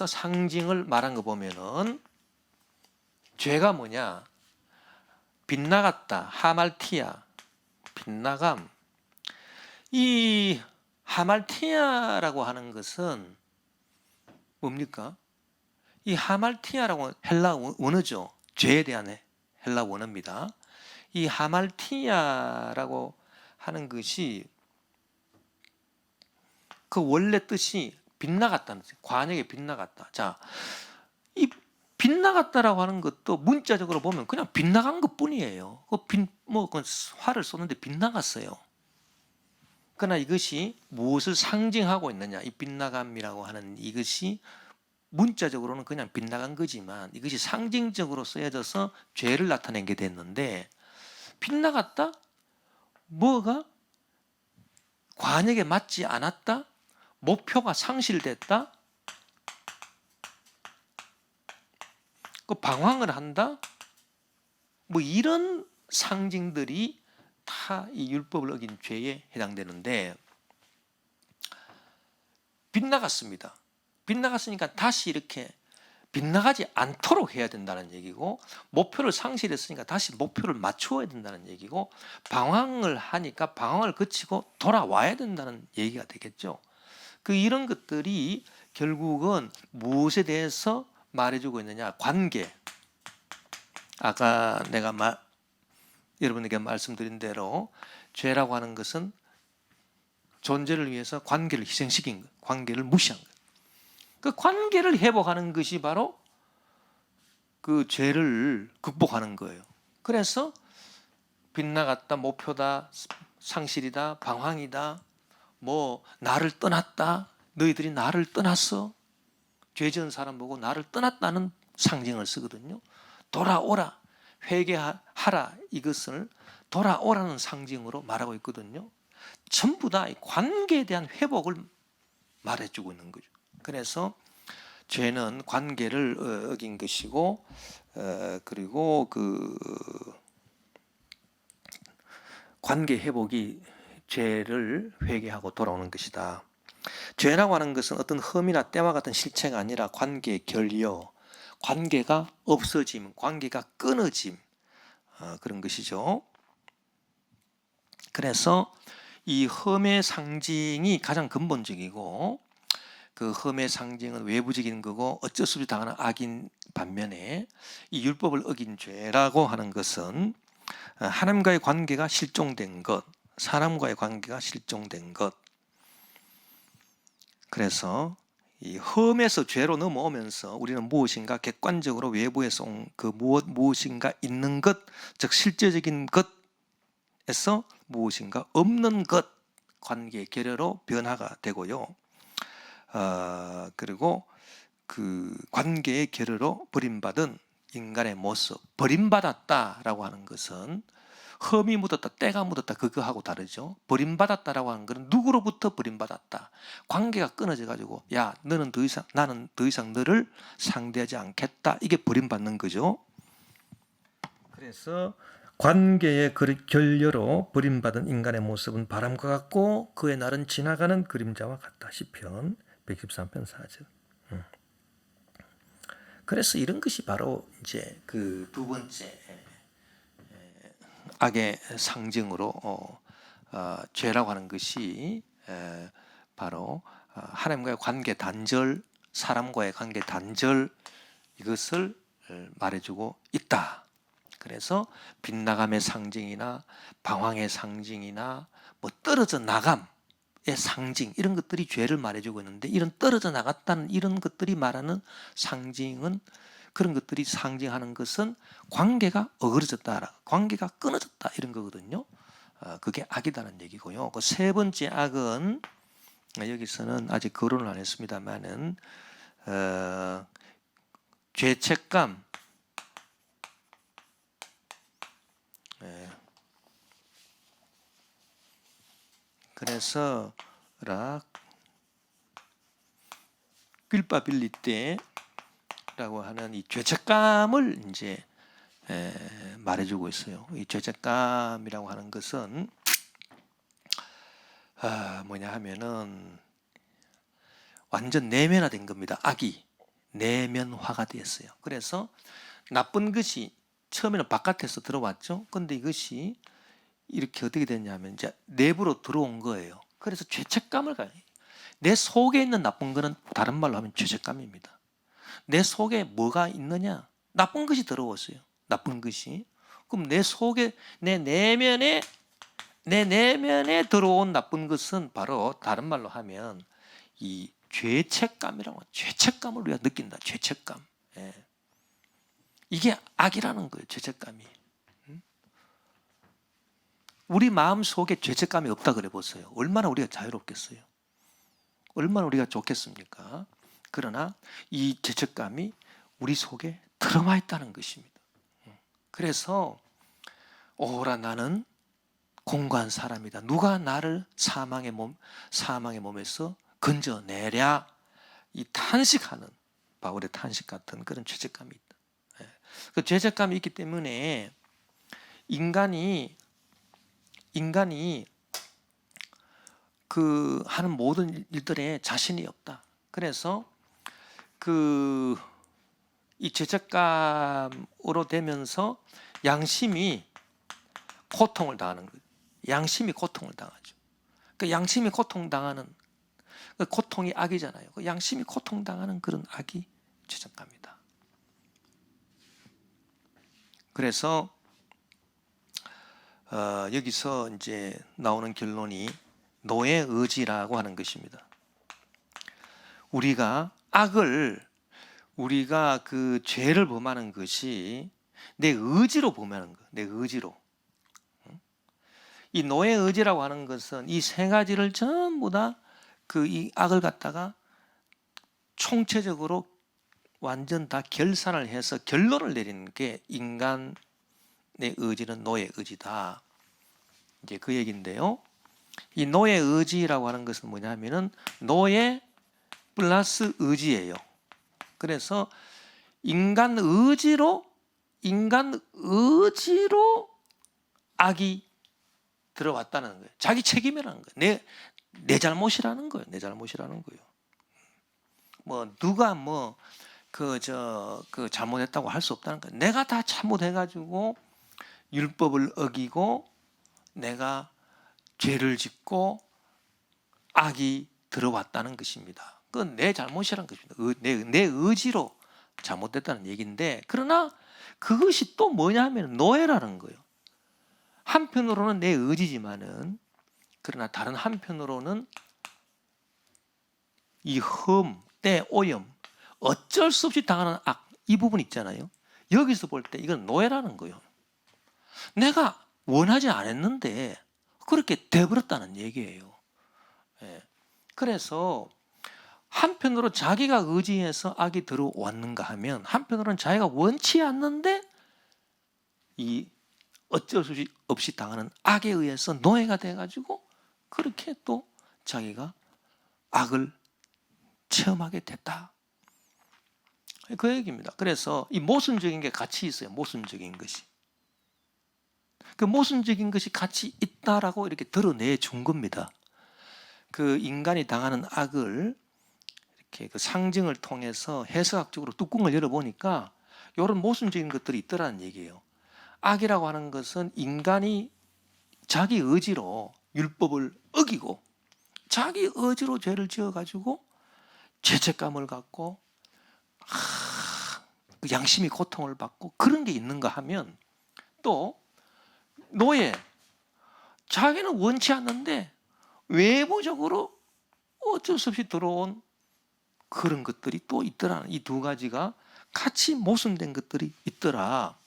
상징을 말한 거 보면은, 죄가 뭐냐? 빗나갔다, 하말티아, 빗나감. 이 하말티아라고 하는 것은 뭡니까? 이 하말티아라고 헬라 원어죠. 죄에 대한 헬라 원어입니다. 이 하말티아라고 하는 것이 그 원래 뜻이 빗나갔다는 뜻이에요. 관역에 빗나갔다. 자, 이 빗나갔다라고 하는 것도 문자적으로 보면 그냥 빗나간 것 뿐이에요. 그 활을 쏘는데 빗나갔어요. 그러나 이것이 무엇을 상징하고 있느냐? 이 빗나감이라고 하는 이것이 문자적으로는 그냥 빗나간 거지만, 이것이 상징적으로 쓰여져서 죄를 나타낸 게 됐는데, 빗나갔다? 뭐가? 관역에 맞지 않았다? 목표가 상실됐다? 그 방황을 한다? 뭐 이런 상징들이 다 이 율법을 어긴 죄에 해당되는데, 빗나갔습니다. 빗나갔으니까 다시 이렇게 빗나가지 않도록 해야 된다는 얘기고, 목표를 상실했으니까 다시 목표를 맞추어야 된다는 얘기고, 방황을 하니까 방황을 거치고 돌아와야 된다는 얘기가 되겠죠. 이런 것들이 결국은 무엇에 대해서 말해주고 있느냐? 관계. 아까 내가 여러분에게 말씀드린 대로 죄라고 하는 것은 존재를 위해서 관계를 희생시킨 것, 관계를 무시한 것. 그 관계를 회복하는 것이 바로 그 죄를 극복하는 거예요. 그래서 빗나갔다, 목표다, 상실이다, 방황이다, 뭐 나를 떠났다, 너희들이 나를 떠났어. 죄 지은 사람 보고 나를 떠났다는 상징을 쓰거든요. 돌아오라, 회개하라, 이것을 돌아오라는 상징으로 말하고 있거든요. 전부 다 관계에 대한 회복을 말해주고 있는 거죠. 그래서 죄는 관계를 어긴 것이고, 그리고 그 관계 회복이 죄를 회개하고 돌아오는 것이다. 죄라고 하는 것은 어떤 흠이나 때와 같은 실체가 아니라 관계의 결여, 관계가 없어짐, 관계가 끊어짐, 그런 것이죠. 그래서 이 흠의 상징이 가장 근본적이고, 그 흠의 상징은 외부적인 거고 어쩔 수 없이 당하는 악인 반면에 이 율법을 어긴 죄라고 하는 것은 하나님과의 관계가 실종된 것, 사람과의 관계가 실종된 것. 그래서 이 흠에서 죄로 넘어오면서 우리는 무엇인가 객관적으로 외부에서 온 그 무엇인가 있는 것, 즉 실제적인 것에서 무엇인가 없는 것, 관계의 결여로 변화가 되고요. 그리고 그 관계의 결여로 버림받은 인간의 모습, 버림받았다라고 하는 것은 흠이 묻었다, 때가 묻었다, 그거하고 다르죠. 버림받았다라고 하는 것은 누구로부터 버림받았다. 관계가 끊어져 가지고 야, 나는 더 이상 너를 상대하지 않겠다. 이게 버림받는 거죠. 그래서 관계의 결여로 버림받은 인간의 모습은 바람과 같고 그의 날은 지나가는 그림자와 같다. 시편 113편 4절. 그래서 이런 것이 바로 이제 그 두 번째 악의 상징으로 죄라고 하는 것이 바로 하나님과의 관계 단절, 사람과의 관계 단절, 이것을 말해주고 있다. 그래서 빗나감의 상징이나 방황의 상징이나 뭐 떨어져 나감의 상징, 이런 것들이 죄를 말해주고 있는데, 이런 떨어져 나갔다는 이런 것들이 말하는 상징은, 그런 것들이 상징하는 것은 관계가 어그러졌다, 관계가 끊어졌다, 이런 거거든요. 그게 악이다는 얘기고요. 그 세 번째 악은 여기서는 아직 거론을 안 했습니다만은 죄책감, 그래서 낄바빌리떼라고 하는 이 죄책감을 이제 말해주고 있어요. 이 죄책감이라고 하는 것은 뭐냐 하면은 완전 내면화된 겁니다. 악이 내면화가 되었어요. 그래서 나쁜 것이 처음에는 바깥에서 들어왔죠. 근데 이것이 이렇게 어떻게 됐냐면 이제 내부로 들어온 거예요. 그래서 죄책감을 가요. 내 속에 있는 나쁜 거는 다른 말로 하면 죄책감입니다. 내 속에 뭐가 있느냐? 나쁜 것이 들어왔어요. 나쁜 것이. 그럼 내 속에, 내 내면에 들어온 나쁜 것은 바로 다른 말로 하면 이 죄책감이라고, 죄책감을 우리가 느낀다. 죄책감. 예. 이게 악이라는 거예요. 죄책감이. 우리 마음 속에 죄책감이 없다 그래 보세요. 얼마나 우리가 자유롭겠어요. 얼마나 우리가 좋겠습니까? 그러나 이 죄책감이 우리 속에 들어와 있다는 것입니다. 그래서 오라, 나는 공고한 사람이다. 누가 나를 사망의 몸에서 건져내랴. 이 탄식하는, 바울의 탄식 같은 그런 죄책감이 있다. 그 죄책감이 있기 때문에 인간이 그 하는 모든 일들에 자신이 없다. 그래서 이 죄책감으로 되면서 양심이 고통을 당하는 거예요. 양심이 고통을 당하죠. 그 양심이 고통당하는, 그 고통이 악이잖아요. 그 양심이 고통당하는 그런 악이 죄책감이다. 그래서 여기서 이제 나오는 결론이 노예 의지라고 하는 것입니다. 우리가 그 죄를 범하는 것이 내 의지로 범하는 거, 내 의지로. 이 노예 의지라고 하는 것은 이 세 가지를 전부 다 이 악을 갖다가 총체적으로 완전 다 결산을 해서 결론을 내리는 게 인간의 의지는 노예 의지다. 이제 그 얘기인데요. 이 노예 의지라고 하는 것은 뭐냐면은 노예 플러스 의지예요. 그래서 인간 의지로 악이 들어왔다는 거예요. 자기 책임이라는 거예요. 내 잘못이라는 거예요. 내 잘못이라는 거예요. 뭐 누가 뭐 그 잘못했다고 할 수 없다는 거예요. 내가 다 잘못해가지고 율법을 어기고 내가 죄를 짓고 악이 들어왔다는 것입니다. 그건 내 잘못이라는 것입니다. 내 의지로 잘못됐다는 얘기인데, 그러나 그것이 또 뭐냐 하면 노예라는 거예요. 한편으로는 내 의지지만은, 그러나 다른 한편으로는 이 흠, 때, 오염, 어쩔 수 없이 당하는 악, 이 부분 있잖아요. 여기서 볼 때 이건 노예라는 거예요. 내가 원하지 않았는데 그렇게 돼버렸다는 얘기예요. 예. 그래서 한편으로 자기가 의지해서 악이 들어왔는가 하면, 한편으로는 자기가 원치 않는데 이 어쩔 수 없이 당하는 악에 의해서 노예가 돼가지고 그렇게 또 자기가 악을 체험하게 됐다. 그 얘기입니다. 그래서 이 모순적인 게 같이 있어요. 모순적인 것이. 그 모순적인 것이 같이 있다라고 이렇게 드러내 준 겁니다. 그 인간이 당하는 악을 이렇게 그 상징을 통해서 해석학적으로 뚜껑을 열어보니까 이런 모순적인 것들이 있더라는 얘기예요. 악이라고 하는 것은 인간이 자기 의지로 율법을 어기고 자기 의지로 죄를 지어가지고 죄책감을 갖고 그 양심이 고통을 받고 그런 게 있는가 하면, 또 노예, 자기는 원치 않는데 외부적으로 어쩔 수 없이 들어온 그런 것들이 또 있더라. 이 두 가지가 같이 모순된 것들이 있더라.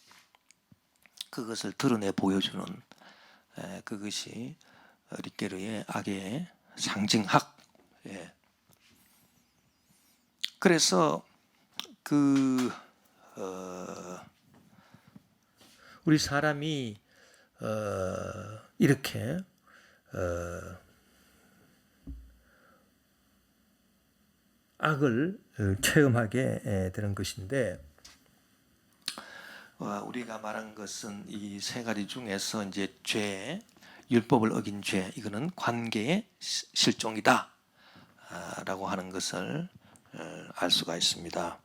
그것을 드러내 보여주는 그것이 리케르의 악의 상징학. 그래서 우리 사람이 이렇게 악을 체험하게 되는 것인데, 우리가 말한 것은 이 세 가지 중에서 이제 죄, 율법을 어긴 죄, 이거는 관계의 실종이다 라고 하는 것을 알 수가 있습니다.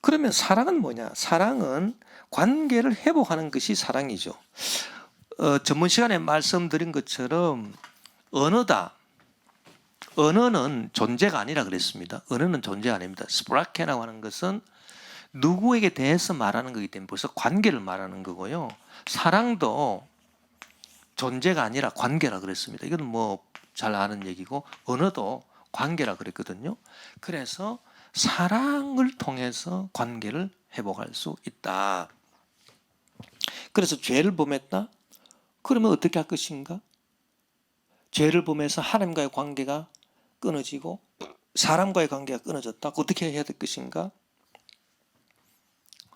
그러면 사랑은 뭐냐? 사랑은 관계를 회복하는 것이 사랑이죠. 전문 시간에 말씀드린 것처럼 언어다. 언어는 존재가 아니라 그랬습니다. 언어는 존재가 아닙니다. 스프라케라고 하는 것은 누구에게 대해서 말하는 거기 때문에 벌써 관계를 말하는 거고요. 사랑도 존재가 아니라 관계라 그랬습니다. 이건 뭐 잘 아는 얘기고, 언어도 관계라 그랬거든요. 그래서 사랑을 통해서 관계를 회복할 수 있다. 그래서 죄를 범했다? 그러면 어떻게 할 것인가? 죄를 범해서 하나님과의 관계가 끊어지고 사람과의 관계가 끊어졌다. 어떻게 해야 될 것인가?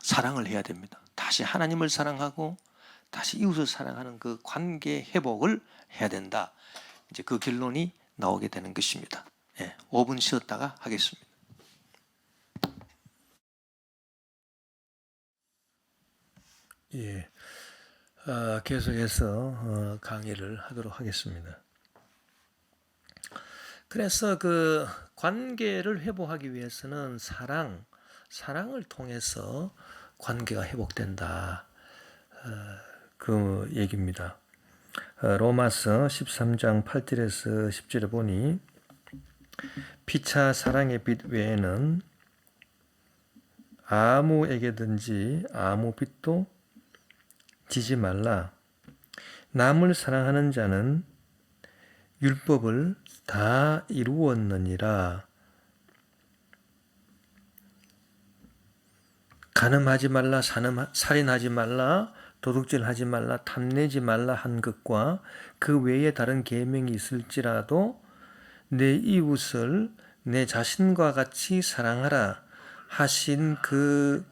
사랑을 해야 됩니다. 다시 하나님을 사랑하고 다시 이웃을 사랑하는 그 관계 회복을 해야 된다. 이제 그 결론이 나오게 되는 것입니다. 5분 쉬었다가 하겠습니다. 계속해서 강의를 하도록 하겠습니다. 그래서 그 관계를 회복하기 위해서는 사랑을 통해서 관계가 회복된다. 그 얘기입니다. 로마서 13장 8절에서 10절에 보니 피차 사랑의 빛 외에는 아무에게든지 아무 빛도 지지 말라. 남을 사랑하는 자는 율법을 다 이루었느니라. 간음하지 말라, 살인하지 말라, 도둑질하지 말라, 탐내지 말라 한 것과 그 외에 다른 계명이 있을지라도 내 이웃을 내 자신과 같이 사랑하라 하신 그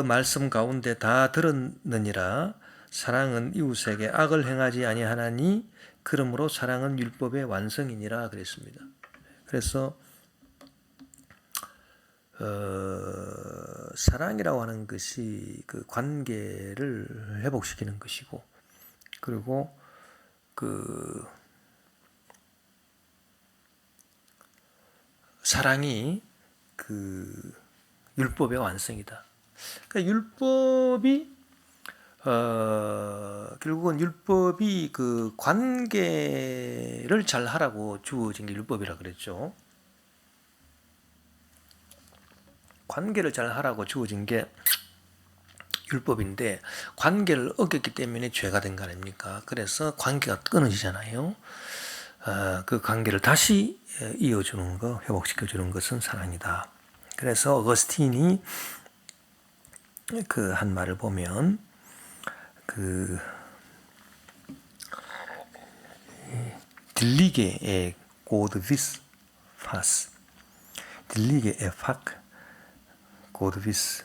말씀 가운데 다 들었느니라. 사랑은 이웃에게 악을 행하지 아니하나니 그러므로 사랑은 율법의 완성이니라 그랬습니다. 그래서 사랑이라고 하는 것이 그 관계를 회복시키는 것이고, 그리고 그 사랑이 그 율법의 완성이다. 그러니까 율법이 결국은 율법이 그 관계를 잘 하라고 주어진 게 율법이라 그랬죠. 관계를 잘 하라고 주어진 게 율법인데 관계를 어겼기 때문에 죄가 된 거 아닙니까? 그래서 관계가 끊어지잖아요. 그 관계를 다시 이어주는 거, 회복시켜주는 것은 사랑이다. 그래서 어거스틴이 그 한 말을 보면 그 딜리게 에 고드 비스 파스 딜리게 에 파크 고드 비스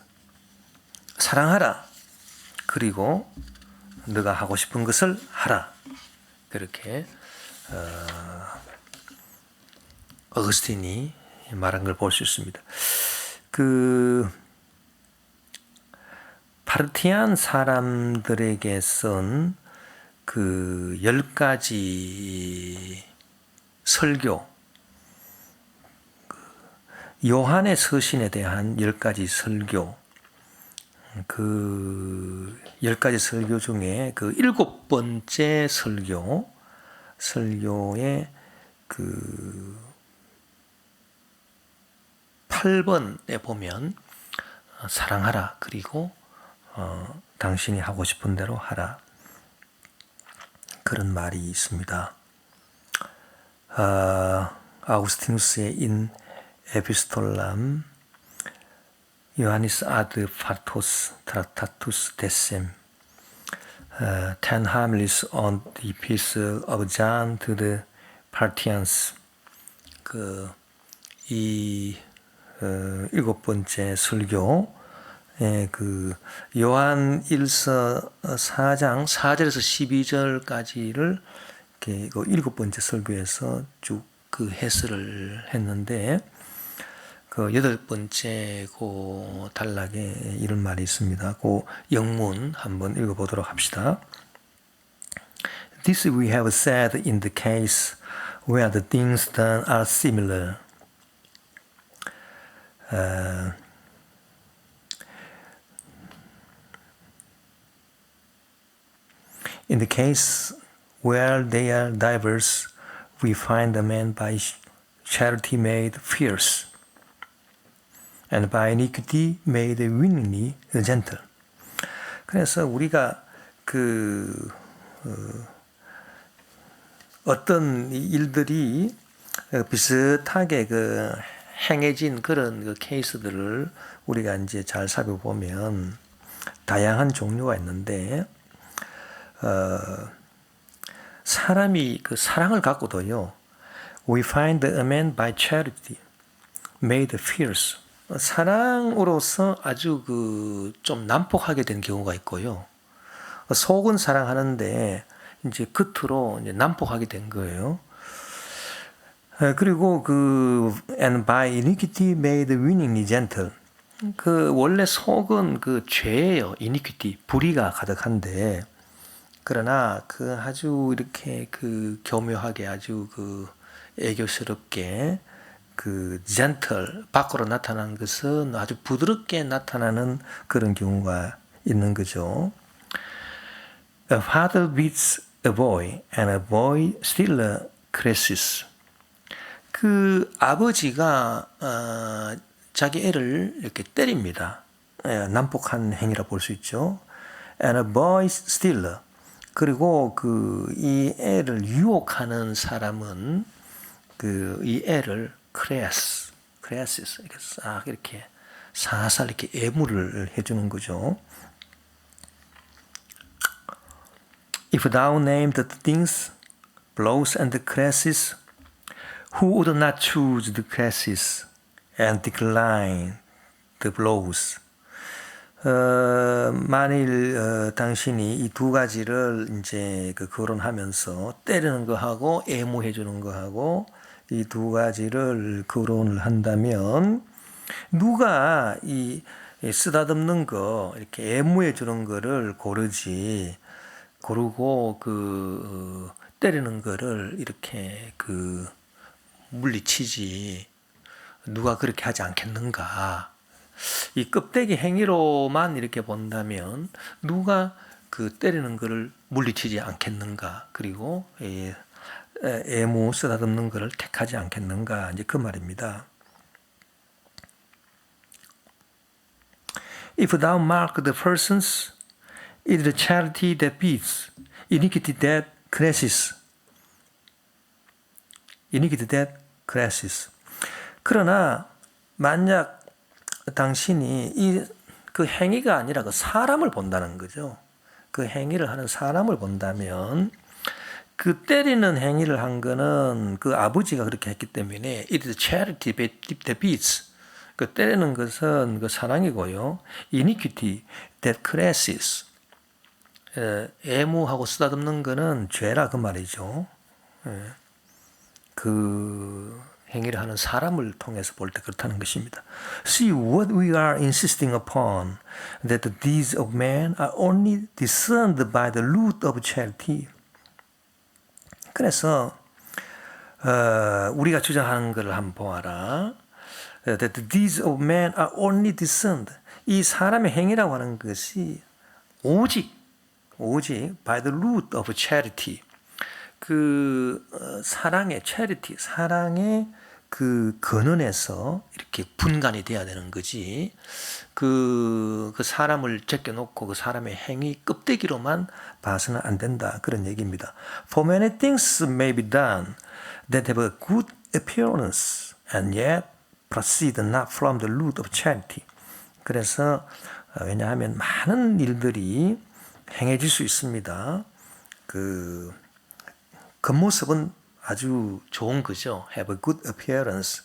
사랑하라. 그리고 너가 하고 싶은 것을 하라. 그렇게 어거스틴이 말한 걸 볼 수 있습니다. 그 파르티안 사람들에게 쓴 그 10가지 설교, 요한의 서신에 대한 10가지 설교, 그 10가지 설교 중에 그 7번째 설교의 그 8번에 보면 사랑하라. 그리고 당신이 하고 싶은 대로 하라. 그런 말이 있습니다. 아우구스티누스의 인 에피스톨람 요하니스 아드 파토스 트라타투스 데셈 Ten Homilies on the Epistle of John to the Parthians. 이 7번째 설교, 그 요한 1서 4장 4절에서 12절까지를 이렇게 7번째 설교에서 쭉 그 해설을 했는데, 그 8번째 그 단락에 이런 말이 있습니다. 그 영문 한번 읽어보도록 합시다. This we have said in the case where the things done are similar. In the case where they are diverse, we find a man by charity made fierce, and by iniquity made winningly gentle. 그래서 우리가 어떤 일들이 비슷하게 행해진 그런 케이스들을 우리가 이제 잘 살펴보면 다양한 종류가 있는데, 사람이 그 사랑을 갖고도요, we find a man by charity made fierce. 사랑으로서 아주 좀 난폭하게 된 경우가 있고요. 속은 사랑하는데 이제 겉으로 이제 난폭하게 된 거예요. 그리고 and by iniquity made winningly gentle. 원래 속은 죄예요. iniquity, 불의가 가득한데, 그러나 아주 이렇게 교묘하게 아주 애교스럽게 gentle, 밖으로 나타나는 것은 아주 부드럽게 나타나는 그런 경우가 있는 거죠. A father beats a boy and a boy still caresses. 아버지가 자기 애를 이렇게 때립니다. 난폭한 행위라 볼 수 있죠. And a boy still. 그리고 이 애를 유혹하는 사람은 이 애를 caresses 이렇게 싹 이렇게 살살 이렇게 애무를 해주는 거죠. If thou name the things, blows and caresses, who would not choose the caresses and decline the blows? 만일 당신이 이 두 가지를 이제 거론하면서 때리는 거 하고 애무해 주는 거 하고 이 두 가지를 거론을 한다면 누가 이 쓰다듬는 거 이렇게 애무해 주는 거를 고르지 고르고 때리는 거를 이렇게 물리치지 누가 그렇게 하지 않겠는가. 이 껍데기 행위로만 이렇게 본다면 누가 때리는 거를 물리치지 않겠는가. 그리고 애무 쓰다듬는 거를 택하지 않겠는가. 이제 그 말입니다. If thou mark the persons, it is the charity that beats, iniquity that clashes. iniquity that clashes. 그러나 만약 당신이 그 행위가 아니라 그 사람을 본다는 거죠. 그 행위를 하는 사람을 본다면 그 때리는 행위를 한 거는 그 아버지가 그렇게 했기 때문에 it is charity that beats. 그 때리는 것은 그 사랑이고요. iniquity that clashes. 애무하고 쓰다듬는 거는 죄라 그 말이죠. 그 행위를 하는 사람을 통해서 볼 때 그렇다는 것입니다. See what we are insisting upon, that the deeds of man are only discerned by the root of charity. 그래서 우리가 주장하는 것을 한번 보아라. That the deeds of man are only discerned. 이 사람의 행위라고 하는 것이 오직 by the root of charity. 사랑의 charity, 사랑의 근원에서 이렇게 분간이 돼야 되는 거지. 그 사람을 제껴놓고 그 사람의 행위 껍데기로만 봐서는 안 된다. 그런 얘기입니다. For many things may be done that have a good appearance and yet proceed not from the root of charity. 그래서 왜냐하면 많은 일들이 행해질 수 있습니다. 겉모습은 아주 좋은 거죠. Have a good appearance.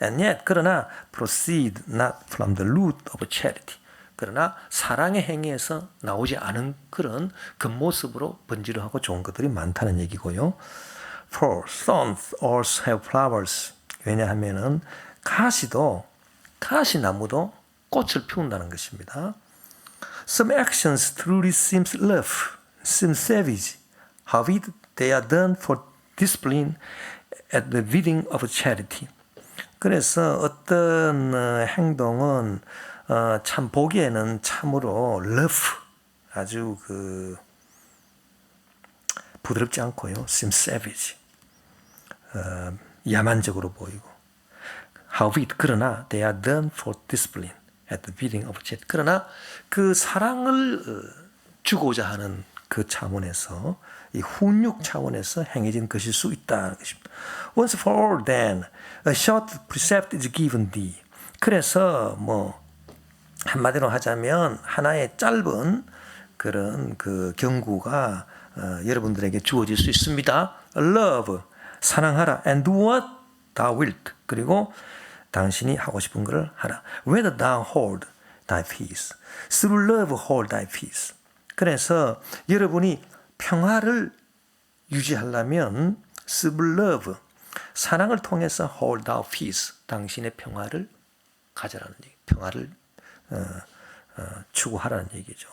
And yet, 그러나 proceed not from the root of charity. 그러나 사랑의 행위에서 나오지 않은 그런 겉모습으로 번지르하고 좋은 것들이 많다는 얘기고요. For thorns also have flowers. 왜냐하면은 가시나무도 꽃을 피운다는 것입니다. Some actions truly seems rough, seem savage. Howbeit they are done for discipline at the bidding of charity. 그래서 어떤 행동은 참 보기에는 참으로 rough, 아주 부드럽지 않고요. seem savage, 야만적으로 보이고. Howbeit 그러나 they are done for discipline at the bidding of charity. 그러나 그 사랑을 주고자 하는 그 차원에서 이 훈육 차원에서 행해진 것일 수 있다는 것입니다. Once for all then, a short precept is given thee. 그래서 한마디로 하자면 하나의 짧은 그런 경고가 여러분들에게 주어질 수 있습니다. Love, 사랑하라. And do what thou wilt. 그리고 당신이 하고 싶은 것을 하라. Whether thou hold thy peace. Through love hold thy peace. 그래서 여러분이 평화를 유지하려면 through love, 사랑을 통해서 hold thou peace, 당신의 평화를 가져라는 얘기, 평화를 추구하라는 얘기죠.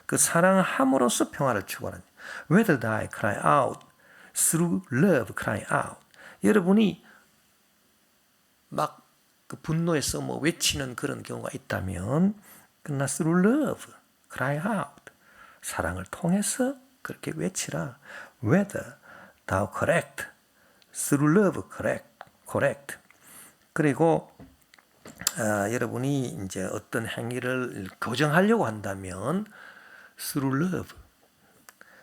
그 사랑함으로써 평화를 추구하라는 얘기. Whether thou cry out, through love cry out. 여러분이 막 분노해서 외치는 그런 경우가 있다면 그러나 through love cry out, 사랑을 통해서 그렇게 외치라. Whether thou correct, through love correct. 그리고 여러분이 이제 어떤 행위를 교정하려고 한다면 through love,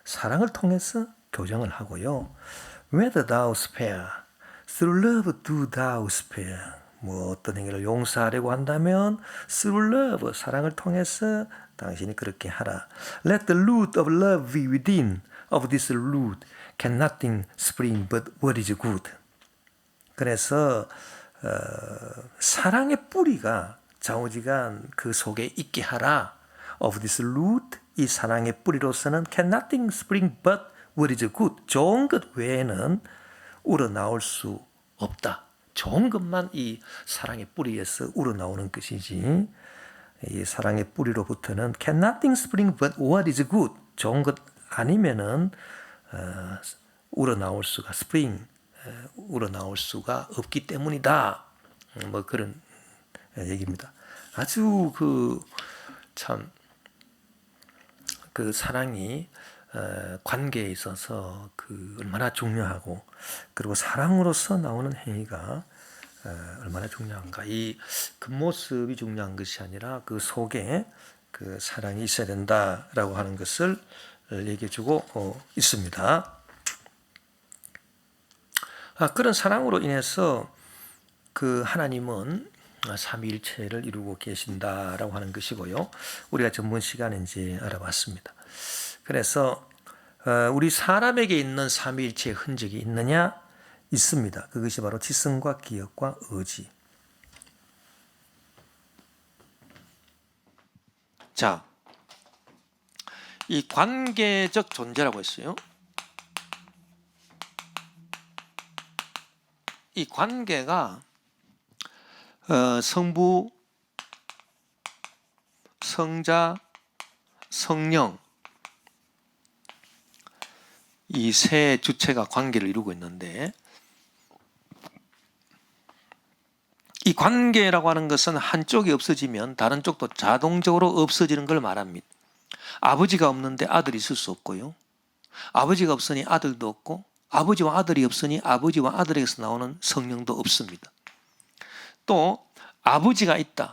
사랑을 통해서 교정을 하고요. Whether thou spare, through love do thou spare. 어떤 행위를 용서하려고 한다면 through love, 사랑을 통해서 당신이 그렇게 하라. Let the root of love be within. Of this root can nothing spring but what is good. 그래서 사랑의 뿌리가 좌우지간 그 속에 있게 하라. Of this root, 이 사랑의 뿌리로서는 can nothing spring but what is good. 좋은 것 외에는 우러나올 수 없다. 좋은 것만 이 사랑의 뿌리에서 우러나오는 것이지. 이 사랑의 뿌리로부터는 can nothing spring but what is good. 좋은 것 아니면은 우러나올 수가 우러나올 수가 없기 때문이다. 뭐 그런 얘기입니다. 아주 참 그 사랑이 관계에 있어서 얼마나 중요하고, 그리고 사랑으로서 나오는 행위가 얼마나 중요한가. 이 겉모습이 중요한 것이 아니라 그 속에 그 사랑이 있어야 된다라고 하는 것을 얘기해주고 있습니다. 그런 사랑으로 인해서 그 하나님은 삼위일체를 이루고 계신다라고 하는 것이고요. 우리가 전번 시간에 이제 알아봤습니다. 그래서 우리 사람에게 있는 삼위일체의 흔적이 있느냐? 있습니다. 그것이 바로 지성과 기억과 의지. 자, 이 관계적 존재라고 했어요. 이 관계가 성부, 성자, 성령 이 세 주체가 관계를 이루고 있는데, 이 관계라고 하는 것은 한쪽이 없어지면 다른 쪽도 자동적으로 없어지는 걸 말합니다. 아버지가 없는데 아들이 있을 수 없고요. 아버지가 없으니 아들도 없고, 아버지와 아들이 없으니 아버지와 아들에게서 나오는 성령도 없습니다. 또 아버지가 있다.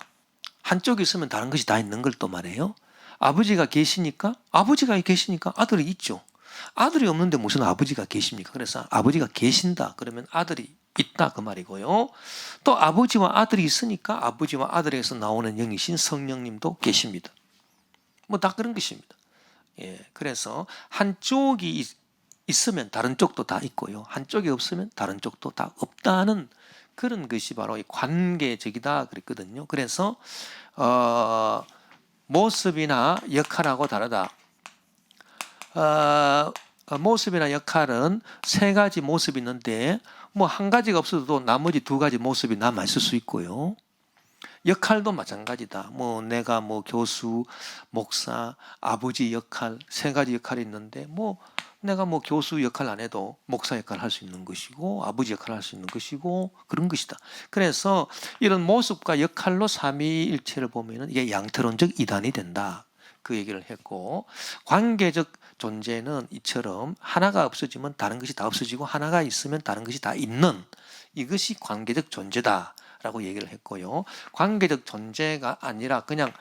한쪽이 있으면 다른 것이 다 있는 걸 또 말해요. 아버지가 계시니까 아들이 있죠. 아들이 없는데 무슨 아버지가 계십니까? 그래서 아버지가 계신다 그러면 아들이 있다 그 말이고요. 또 아버지와 아들이 있으니까 아버지와 아들에게서 나오는 영이신 성령님도 계십니다. 뭐 다 그런 것입니다. 예, 그래서 한쪽이 있으면 다른 쪽도 다 있고요. 한쪽이 없으면 다른 쪽도 다 없다는 그런 것이 바로 이 관계적이다 그랬거든요. 그래서 모습이나 역할하고 다르다. 모습이나 역할은 세 가지 모습이 있는데 뭐 한 가지가 없어도 나머지 두 가지 모습이 남아 있을 수 있고요. 역할도 마찬가지다. 뭐 내가 뭐 교수, 목사, 아버지 역할 세 가지 역할이 있는데 뭐 내가 뭐 교수 역할 안 해도 목사 역할을 할 수 있는 것이고 아버지 역할을 할 수 있는 것이고 그런 것이다. 그래서 이런 모습과 역할로 삼위일체를 보면은 이게 양태론적 이단이 된다. 그 얘기를 했고, 관계적 존재는 이처럼 하나가 없어지면 다른 것이 다 없어지고 하나가 있으면 다른 것이 다 있는, 이것이 관계적 존재다라고 얘기를 했고요. 관계적 존재가 아니라 그냥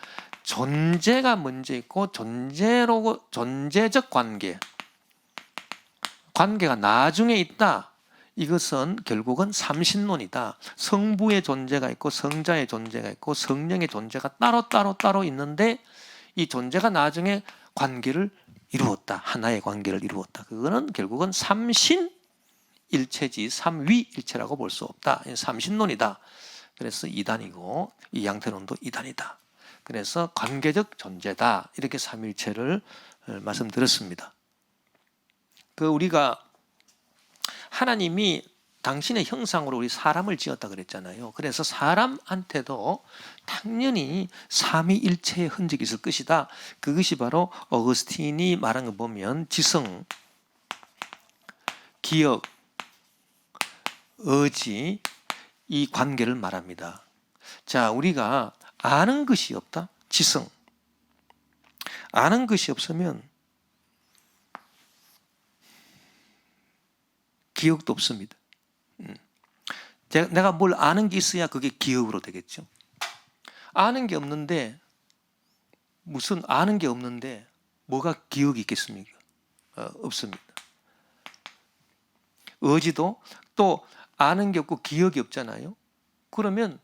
존재가 먼저 있고 존재적 관계가 나중에 있다. 이것은 결국은 삼신론이다. 성부의 존재가 있고 성자의 존재가 있고 성령의 존재가 따로 있는데 이 존재가 나중에 관계를 이루었다. 하나의 관계를 이루었다. 그거는 결국은 삼신일체지 삼위일체라고 볼 수 없다. 삼신론이다. 그래서 이단이고 이 양태론도 이단이다. 그래서 관계적 존재다. 이렇게 삼위일체를 말씀드렸습니다. 우리가 하나님이 당신의 형상으로 우리 사람을 지었다 그랬잖아요. 그래서 사람한테도 당연히 삼위일체의 흔적이 있을 것이다. 그것이 바로 어거스틴이 말한 거 보면 지성, 기억, 의지 이 관계를 말합니다. 자, 우리가 아는 것이 없다. 지성. 아는 것이 없으면 기억도 없습니다. 내가 뭘 아는 게 있어야 그게 기억으로 되겠죠. 아는 게 없는데 무슨 아는 게 없는데 뭐가 기억이 있겠습니까? 없습니다. 의지도 또 아는 게 없고 기억이 없잖아요. 그러면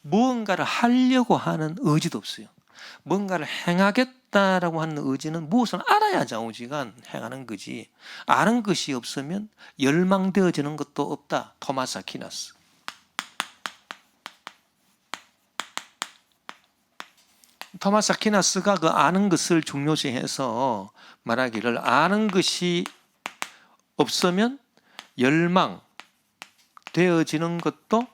무언가를 하려고 하는 의지도 없어요. 뭔가를 행하겠다라고 하는 의지는 무엇을 알아야 좌우지간 행하는 거지. 아는 것이 없으면 열망되어지는 것도 없다. 토마스 아퀴나스. 토마스 아퀴나스가 그 아는 것을 중요시해서 말하기를 아는 것이 없으면 열망되어지는 것도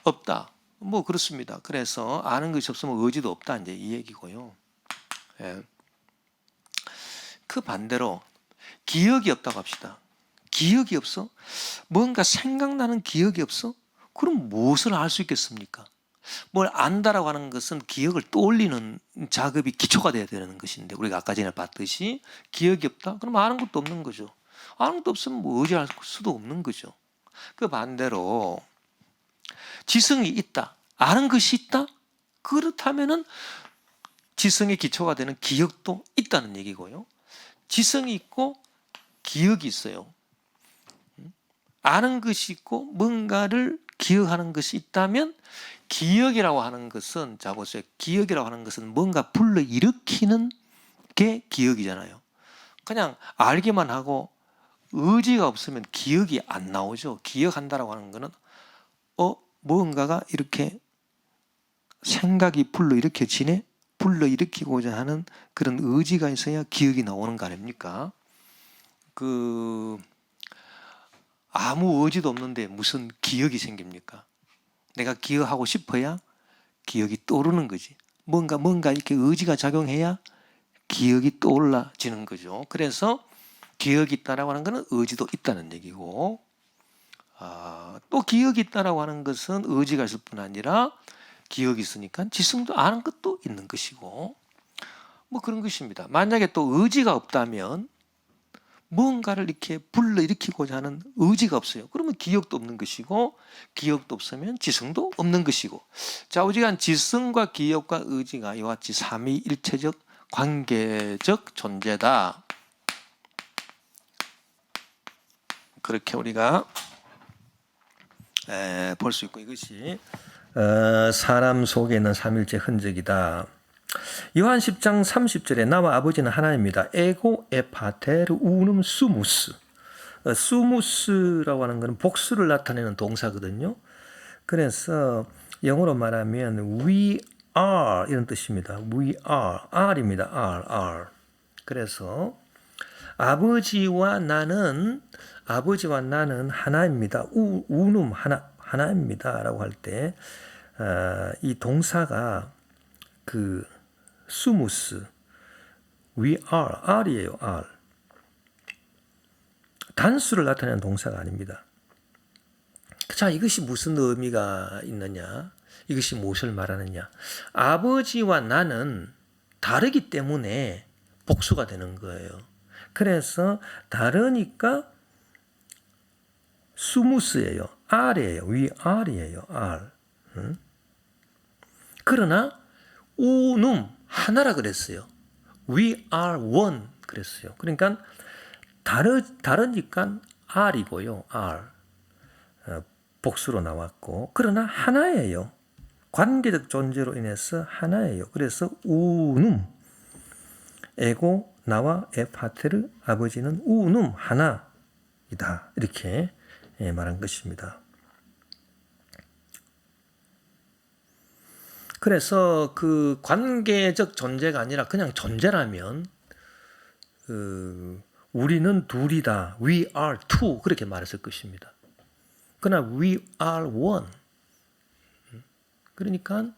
없다. 뭐 그렇습니다. 그래서 아는 것이 없으면 의지도 없다 이제 이 얘기고요. 예. 그 반대로 기억이 없다고 합시다. 기억이 없어? 뭔가 생각나는 기억이 없어? 그럼 무엇을 알 수 있겠습니까? 뭘 안다라고 하는 것은 기억을 떠올리는 작업이 기초가 돼야 되는 것인데 우리가 아까 전에 봤듯이 기억이 없다? 그럼 아는 것도 없는 거죠. 아는 것도 없으면 뭐 의지할 수도 없는 거죠. 그 반대로 지성이 있다. 아는 것이 있다? 그렇다면은 지성의 기초가 되는 기억도 있다는 얘기고요. 지성이 있고 기억이 있어요. 아는 것이 있고 뭔가를 기억하는 것이 있다면 기억이라고 하는 것은 자 보세요. 기억이라고 하는 것은 뭔가 불러일으키는 게 기억이잖아요. 그냥 알기만 하고 의지가 없으면 기억이 안 나오죠. 기억한다라고 하는 거는 뭔가가 이렇게 생각이 불러일으켜지네? 불러일으키고자 하는 그런 의지가 있어야 기억이 나오는 거 아닙니까? 아무 의지도 없는데 무슨 기억이 생깁니까? 내가 기억하고 싶어야 기억이 떠오르는 거지. 뭔가 이렇게 의지가 작용해야 기억이 떠올라지는 거죠. 그래서 기억이 있다라고 하는 것은 의지도 있다는 얘기고, 또 기억이 있다라고 하는 것은 의지가 있을 뿐 아니라 기억이 있으니까 지성도 아는 것도 있는 것이고, 뭐 그런 것입니다. 만약에 또 의지가 없다면 뭔가를 이렇게 불러일으키고자 하는 의지가 없어요. 그러면 기억도 없는 것이고 기억도 없으면 지성도 없는 것이고 좌우지간 지성과 기억과 의지가 이와 같이 삼위일체적 관계적 존재다. 그렇게 우리가 볼 수 있고 이것이 사람 속에 있는 삼일체 흔적이다. 요한 10장 30절에 나와 아버지는 하나입니다. 에고 에파테르 우눔 수무스. 수무스라고 하는 것은 복수를 나타내는 동사거든요. 그래서 영어로 말하면 we are 이런 뜻입니다. we are, R입니다. R. 그래서 아버지와 나는 하나입니다. 우눔 하나입니다라고 할 때 이 동사가 그 수무스 we are R이에요. R. 단수를 나타내는 동사가 아닙니다. 자, 이것이 무슨 의미가 있느냐? 이것이 무엇을 말하느냐? 아버지와 나는 다르기 때문에 복수가 되는 거예요. 그래서 다르니까 수무스예요. R이에요. we R이에요. R. 그러나 우눔 하나라 그랬어요. We are one 그랬어요. 그러니까 다르니까 R이고요. R. 복수로 나왔고 그러나 하나예요. 관계적 존재로 인해서 하나예요. 그래서 우눔 에고 나와 에파테르 아버지는 우눔 하나이다. 이렇게 말한 것입니다. 그래서 그 관계적 존재가 아니라 그냥 존재라면 우리는 둘이다. We are two 그렇게 말했을 것입니다. 그러나 we are one. 그러니까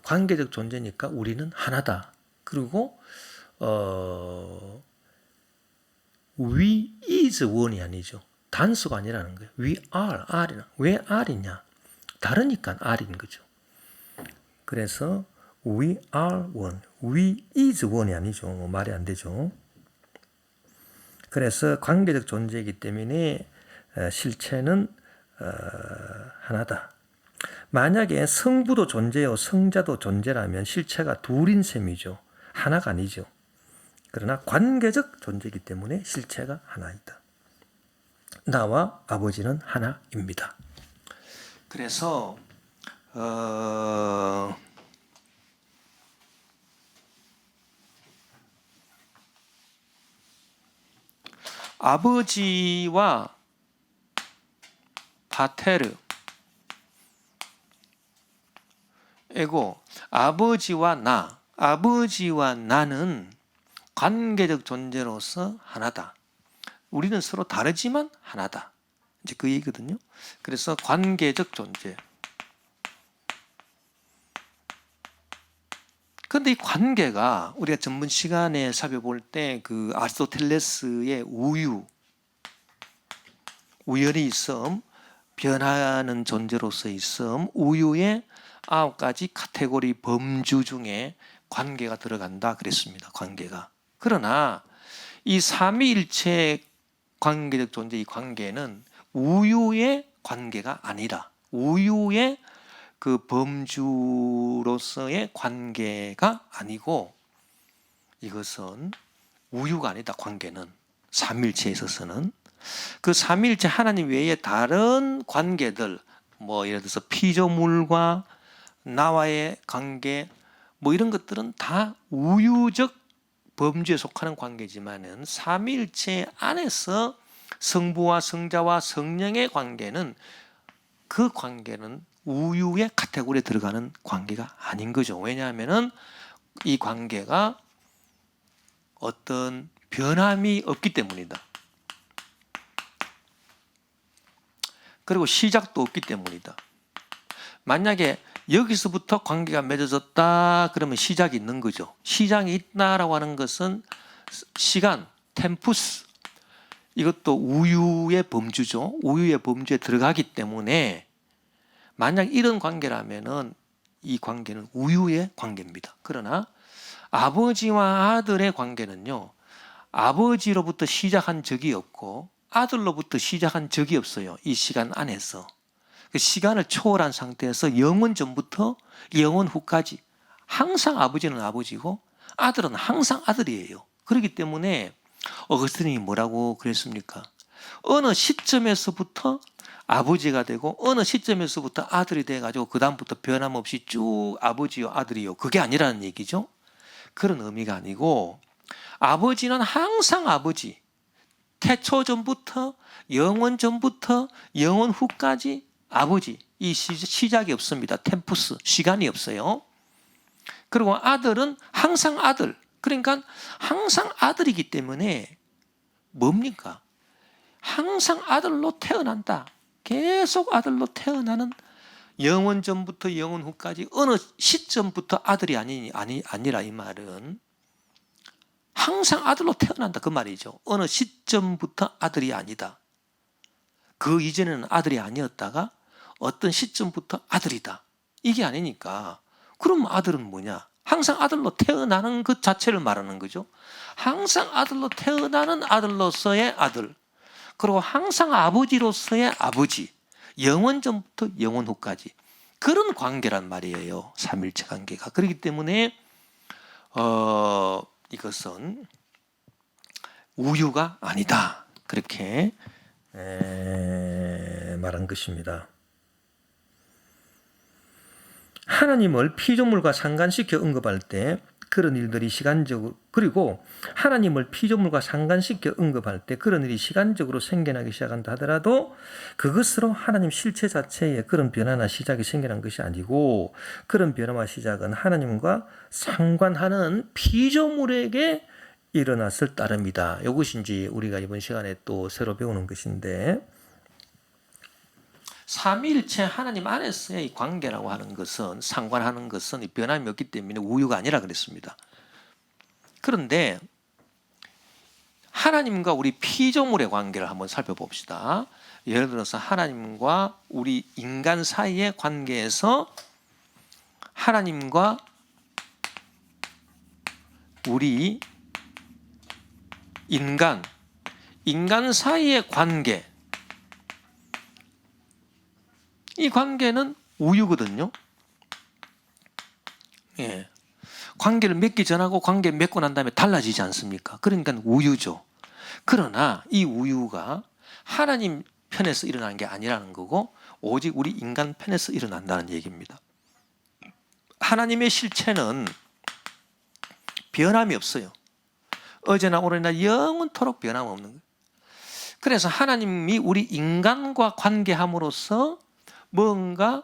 관계적 존재니까 우리는 하나다. 그리고 we is one이 아니죠. 단수가 아니라는 거예요. we are R이나 왜 R이냐? 다르니까 R인 거죠. 그래서 we are one, we is one이 아니죠. 말이 안 되죠. 그래서 관계적 존재이기 때문에 실체는 하나다. 만약에 성부도 존재요 성자도 존재라면 실체가 둘인 셈이죠. 하나가 아니죠. 그러나 관계적 존재이기 때문에 실체가 하나이다. 나와 아버지는 하나입니다. 그래서 아버지와 파테르 에고 아버지와 나는 관계적 존재로서 하나다. 우리는 서로 다르지만 하나다. 이제 그 얘기거든요. 그래서 관계적 존재. 그런데 이 관계가 우리가 전문 시간에 살펴볼 때 그 아리스토텔레스의 우연의 있음, 변하는 존재로서의 있음, 우유의 9가지 카테고리 범주 중에 관계가 들어간다 그랬습니다. 관계가. 그러나 이 삼위일체 관계적 존재, 이 관계는 우유의 관계가 아니라 우유의 그 범주로서의 관계가 아니고, 이것은 우유가 아니다. 관계는 삼위일체에 있어서는 그 삼위일체 하나님 외에 다른 관계들, 뭐 예를 들어서 피조물과 나와의 관계, 뭐 이런 것들은 다 우유적 범주에 속하는 관계지만은 삼위일체 안에서 성부와 성자와 성령의 관계는, 그 관계는 우유의 카테고리에 들어가는 관계가 아닌 거죠. 왜냐하면은 이 관계가 어떤 변함이 없기 때문이다. 그리고 시작도 없기 때문이다. 만약에 여기서부터 관계가 맺어졌다 그러면 시작이 있는 거죠. 시작이 있다라고 하는 것은 시간, 템푸스, 이것도 우유의 범주죠. 우유의 범주에 들어가기 때문에 만약 이런 관계라면은 이 관계는 우유의 관계입니다. 그러나 아버지와 아들의 관계는요, 아버지로부터 시작한 적이 없고 아들로부터 시작한 적이 없어요. 이 시간 안에서. 그 시간을 초월한 상태에서 영원 전부터 영원 후까지 항상 아버지는 아버지고 아들은 항상 아들이에요. 그렇기 때문에 어거스틴이 뭐라고 그랬습니까? 어느 시점에서부터 아버지가 되고 어느 시점에서부터 아들이 돼가지고 그 다음부터 변함없이 쭉 아버지요 아들이요, 그게 아니라는 얘기죠. 그런 의미가 아니고, 아버지는 항상 아버지, 태초 전부터 영원 전부터 영원 후까지 아버지, 이 시작이 없습니다. 템푸스, 시간이 없어요. 그리고 아들은 항상 아들, 그러니까 항상 아들이기 때문에 뭡니까? 항상 아들로 태어난다. 계속 아들로 태어나는, 영원 전부터 영원 후까지 어느 시점부터 아들이 아니라 이 말은 항상 아들로 태어난다 그 말이죠. 어느 시점부터 아들이 아니다. 그 이전에는 아들이 아니었다가 어떤 시점부터 아들이다. 이게 아니니까 그럼 아들은 뭐냐? 항상 아들로 태어나는 것 자체를 말하는 거죠. 항상 아들로 태어나는 아들로서의 아들, 그리고 항상 아버지로서의 아버지, 영원 전부터 영원 후까지 그런 관계란 말이에요. 삼일체 관계가. 그렇기 때문에 이것은 우유가 아니다. 그렇게 말한 것입니다. 하나님을 피조물과 상관시켜 언급할 때 그런 일들이 시간적으로, 그리고 하나님을 피조물과 상관시켜 언급할 때 그런 일이 시간적으로 생겨나기 시작한다 하더라도 그것으로 하나님 실체 자체에 그런 변화나 시작이 생겨난 것이 아니고, 그런 변화와 시작은 하나님과 상관하는 피조물에게 일어났을 따름이다. 이것이 이제 우리가 이번 시간에 또 새로 배우는 것인데, 삼위일체 하나님 안에서의 이 관계라고 하는 것은, 상관하는 것은 이 변함이 없기 때문에 우유가 아니라 그랬습니다. 그런데 하나님과 우리 피조물의 관계를 한번 살펴봅시다. 예를 들어서 하나님과 우리 인간 사이의 관계에서 하나님과 우리 인간 사이의 관계, 이 관계는 우유거든요. 예. 관계를 맺기 전하고 관계 맺고 난 다음에 달라지지 않습니까? 그러니까 우유죠. 그러나 이 우유가 하나님 편에서 일어난 게 아니라는 거고 오직 우리 인간 편에서 일어난다는 얘기입니다. 하나님의 실체는 변함이 없어요. 어제나 오늘이나 영원토록 변함 없는 거예요. 그래서 하나님이 우리 인간과 관계함으로써 뭔가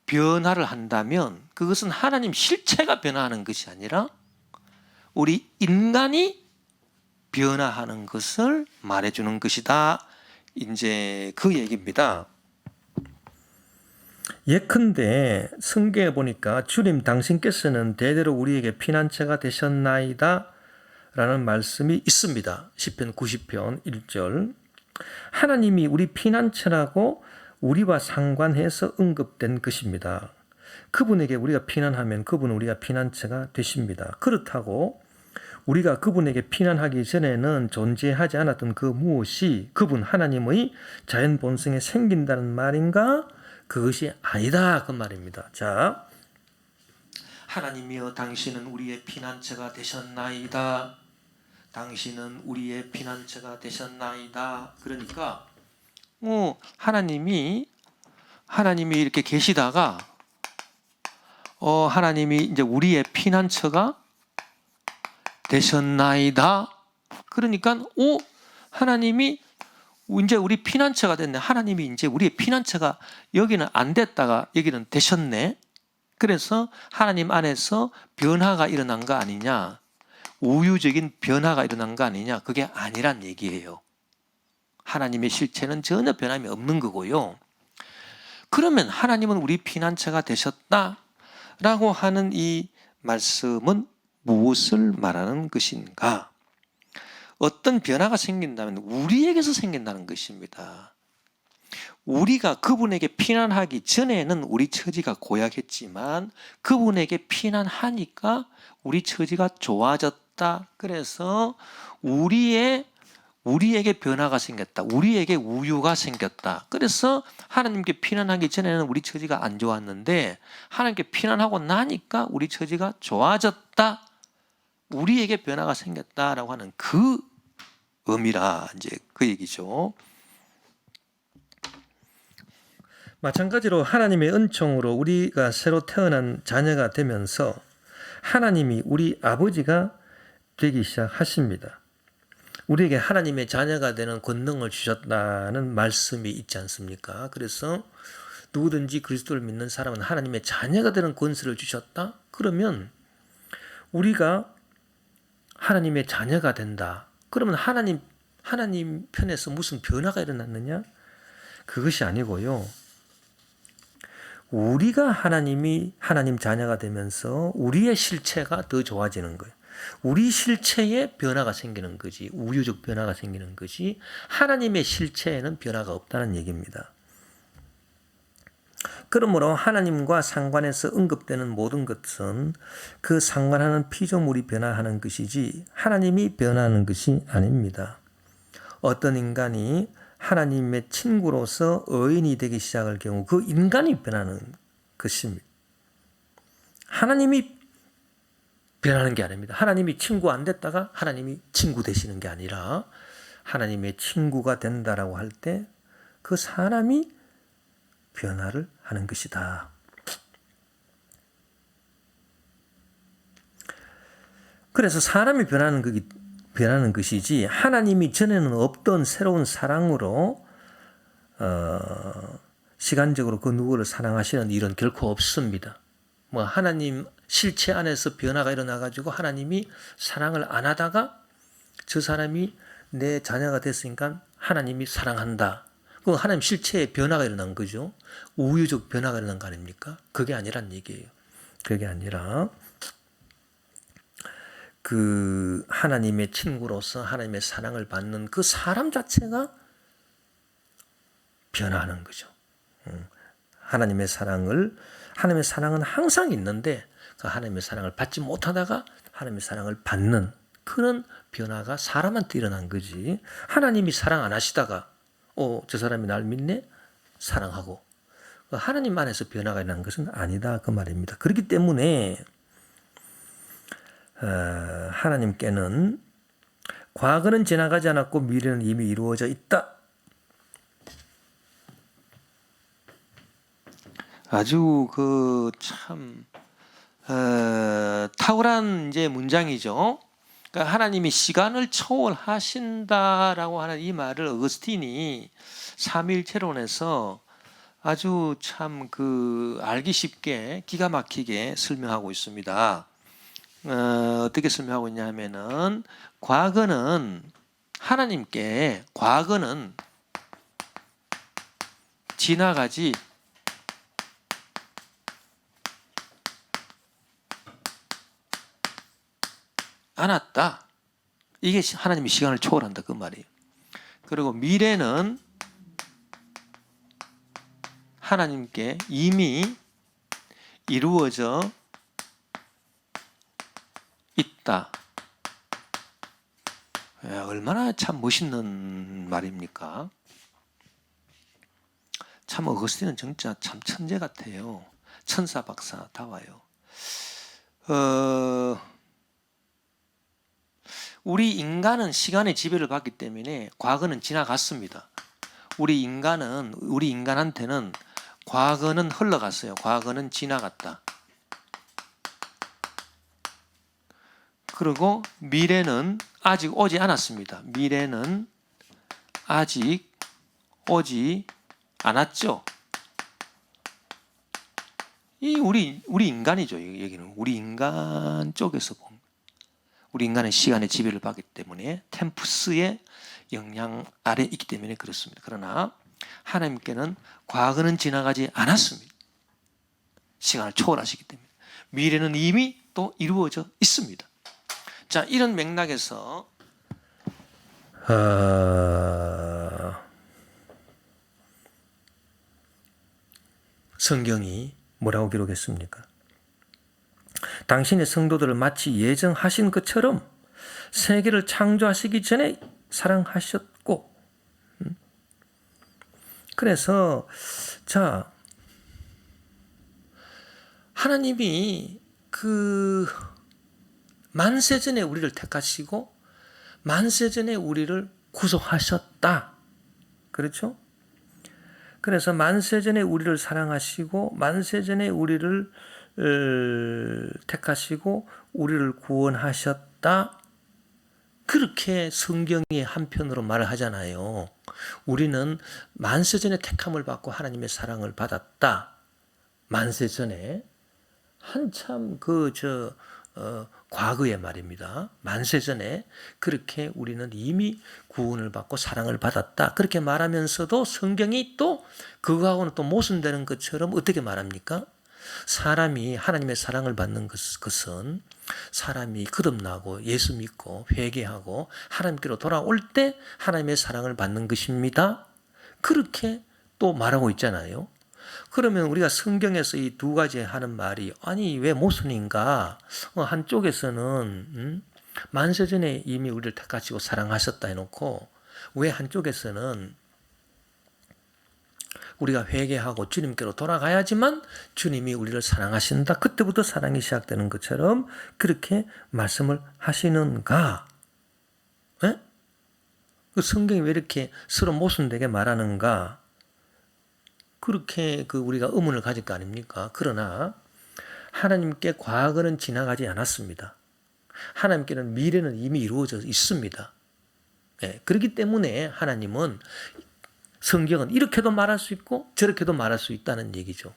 변화를 한다면 그것은 하나님 실체가 변화하는 것이 아니라 우리 인간이 변화하는 것을 말해주는 것이다. 이제 그 얘기입니다. 예컨대 성경에 보니까 주님 당신께서는 대대로 우리에게 피난처가 되셨나이다 라는 말씀이 있습니다. 시편 90편 1절. 하나님이 우리 피난처라고 우리와 상관해서 언급된 것입니다. 그분에게 우리가 피난하면 그분은 우리가 피난처가 되십니다. 그렇다고 우리가 그분에게 피난하기 전에는 존재하지 않았던 그 무엇이 그분 하나님의 자연 본성에 생긴다는 말인가? 그것이 아니다 그 말입니다. 자, 하나님이여 당신은 우리의 피난처가 되셨나이다. 당신은 우리의 피난처가 되셨나이다. 그러니까 하나님이 이렇게 계시다가 하나님이 이제 우리의 피난처가 되셨나이다. 그러니까 하나님이 이제 우리 피난처가 됐네. 하나님이 이제 우리의 피난처가 여기는 안 됐다가 여기는 되셨네. 그래서 하나님 안에서 변화가 일어난 거 아니냐. 우유적인 변화가 일어난 거 아니냐. 그게 아니란 얘기예요. 하나님의 실체는 전혀 변함이 없는 거고요. 그러면 하나님은 우리 피난처가 되셨다라고 하는 이 말씀은 무엇을 말하는 것인가? 어떤 변화가 생긴다면 우리에게서 생긴다는 것입니다. 우리가 그분에게 피난하기 전에는 우리 처지가 고약했지만 그분에게 피난하니까 우리 처지가 좋아졌다. 그래서 우리에게 변화가 생겼다. 우리에게 우유가 생겼다. 그래서 하나님께 피난하기 전에는 우리 처지가 안 좋았는데 하나님께 피난하고 나니까 우리 처지가 좋아졌다. 우리에게 변화가 생겼다라고 하는 그 의미라 이제 그 얘기죠. 마찬가지로 하나님의 은총으로 우리가 새로 태어난 자녀가 되면서 하나님이 우리 아버지가 되기 시작하십니다. 우리에게 하나님의 자녀가 되는 권능을 주셨다는 말씀이 있지 않습니까? 그래서 누구든지 그리스도를 믿는 사람은 하나님의 자녀가 되는 권세를 주셨다? 그러면 우리가 하나님의 자녀가 된다. 그러면 하나님 편에서 무슨 변화가 일어났느냐? 그것이 아니고요. 우리가 하나님 자녀가 되면서 우리의 실체가 더 좋아지는 거예요. 우리 실체에 변화가 생기는 거지. 우유적 변화가 생기는 거지. 하나님의 실체에는 변화가 없다는 얘기입니다. 그러므로 하나님과 상관해서 언급되는 모든 것은 그 상관하는 피조물이 변화하는 것이지 하나님이 변화하는 것이 아닙니다. 어떤 인간이 하나님의 친구로서 의인이 되기 시작할 경우 그 인간이 변하는 것입니다. 하나님이 변하는 게 아닙니다. 하나님이 친구 안 됐다가 하나님이 친구 되시는 게 아니라 하나님의 친구가 된다라고 할 때 그 사람이 변화를 하는 것이다. 그래서 사람이 변하는 것이지 하나님이 전에는 없던 새로운 사랑으로 시간적으로 그 누구를 사랑하시는 일은 결코 없습니다. 하나님 실체 안에서 변화가 일어나가지고 하나님이 사랑을 안 하다가 저 사람이 내 자녀가 됐으니까 하나님이 사랑한다. 그 하나님 실체에 변화가 일어난 거죠. 우유적 변화가 일어난 거 아닙니까? 그게 아니란 얘기예요. 그게 아니라 그 하나님의 친구로서 하나님의 사랑을 받는 그 사람 자체가 변화하는 거죠. 하나님의 사랑은 항상 있는데 그 하나님의 사랑을 받지 못하다가 하나님의 사랑을 받는 그런 변화가 사람한테 일어난 거지. 하나님이 사랑 안 하시다가 저 사람이 날 믿네? 사랑하고 하나님 안에서 변화가 일어난 것은 아니다 그 말입니다. 그렇기 때문에 하나님께는 과거는 지나가지 않았고 미래는 이미 이루어져 있다. 아주 참 탁월한 이제 문장이죠. 그러니까 하나님이 시간을 초월하신다라고 하는 이 말을 어거스틴이 삼위일체론에서 아주 참 알기 쉽게 기가 막히게 설명하고 있습니다. 어떻게 설명하고 있냐 하면은 과거는 지나가지 않았다. 이게 하나님이 시간을 초월한다 그 말이에요. 그리고 미래는 하나님께 이미 이루어져 있다. 얼마나 참 멋있는 말입니까? 참 어거스틴은 진짜 참 천재 같아요. 천사 박사다워요. 우리 인간은 시간의 지배를 받기 때문에 과거는 지나갔습니다. 우리 인간한테는 과거는 흘러갔어요. 과거는 지나갔다. 그리고 미래는 아직 오지 않았습니다. 미래는 아직 오지 않았죠. 이 우리 인간이죠. 여기는 우리 인간 쪽에서 보면 우리 인간은 시간의 지배를 받기 때문에 템푸스의 영향 아래 있기 때문에 그렇습니다. 그러나 하나님께는 과거는 지나가지 않았습니다. 시간을 초월하시기 때문에 미래는 이미 또 이루어져 있습니다. 자, 이런 맥락에서 성경이 뭐라고 기록했습니까? 당신의 성도들을 마치 예정하신 것처럼 세계를 창조하시기 전에 사랑하셨고, 그래서 자, 하나님이 그 만세전에 우리를 택하시고 만세전에 우리를 구속하셨다. 그렇죠? 그래서 만세전에 우리를 사랑하시고 만세전에 우리를 택하시고 우리를 구원하셨다. 그렇게 성경이 한편으로 말을 하잖아요. 우리는 만세전에 택함을 받고 하나님의 사랑을 받았다. 만세전에 한참 과거의 말입니다. 만세전에 그렇게 우리는 이미 구원을 받고 사랑을 받았다. 그렇게 말하면서도 성경이 또 그거하고는 또 모순되는 것처럼 어떻게 말합니까? 사람이 하나님의 사랑을 받는 것은 사람이 거듭나고 예수 믿고 회개하고 하나님께로 돌아올 때 하나님의 사랑을 받는 것입니다. 그렇게 또 말하고 있잖아요. 그러면 우리가 성경에서 이 두 가지 하는 말이 아니 왜 모순인가? 한쪽에서는 만세전에 이미 우리를 택하시고 사랑하셨다 해놓고 왜 한쪽에서는 우리가 회개하고 주님께로 돌아가야지만 주님이 우리를 사랑하신다. 그때부터 사랑이 시작되는 것처럼 그렇게 말씀을 하시는가? 에? 그 성경이 왜 이렇게 서로 모순되게 말하는가? 그렇게 우리가 의문을 가질 거 아닙니까? 그러나 하나님께 과거는 지나가지 않았습니다. 하나님께는 미래는 이미 이루어져 있습니다. 그렇기 때문에 하나님은 성경은 이렇게도 말할 수 있고 저렇게도 말할 수 있다는 얘기죠.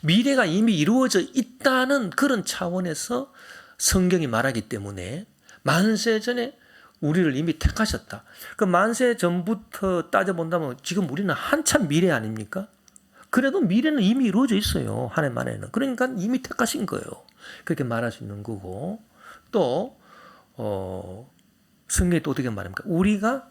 미래가 이미 이루어져 있다는 그런 차원에서 성경이 말하기 때문에 만세 전에 우리를 이미 택하셨다. 그 만세 전부터 따져본다면 지금 우리는 한참 미래 아닙니까? 그래도 미래는 이미 이루어져 있어요. 하나님 안에는. 그러니까 이미 택하신 거예요. 그렇게 말할 수 있는 거고 또 성경이 또 어떻게 말합니까? 우리가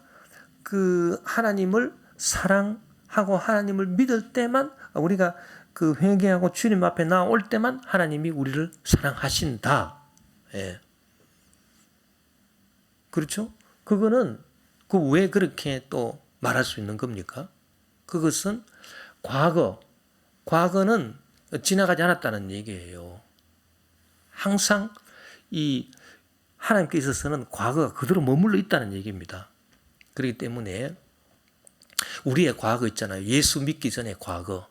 그 하나님을 사랑하고 하나님을 믿을 때만 우리가 그 회개하고 주님 앞에 나올 때만 하나님이 우리를 사랑하신다. 그렇죠? 그거는 왜 그렇게 또 말할 수 있는 겁니까? 그것은 과거는 지나가지 않았다는 얘기예요. 항상 이 하나님께 있어서는 과거가 그대로 머물러 있다는 얘기입니다. 그렇기 때문에 우리의 과거 있잖아요. 예수 믿기 전에 과거.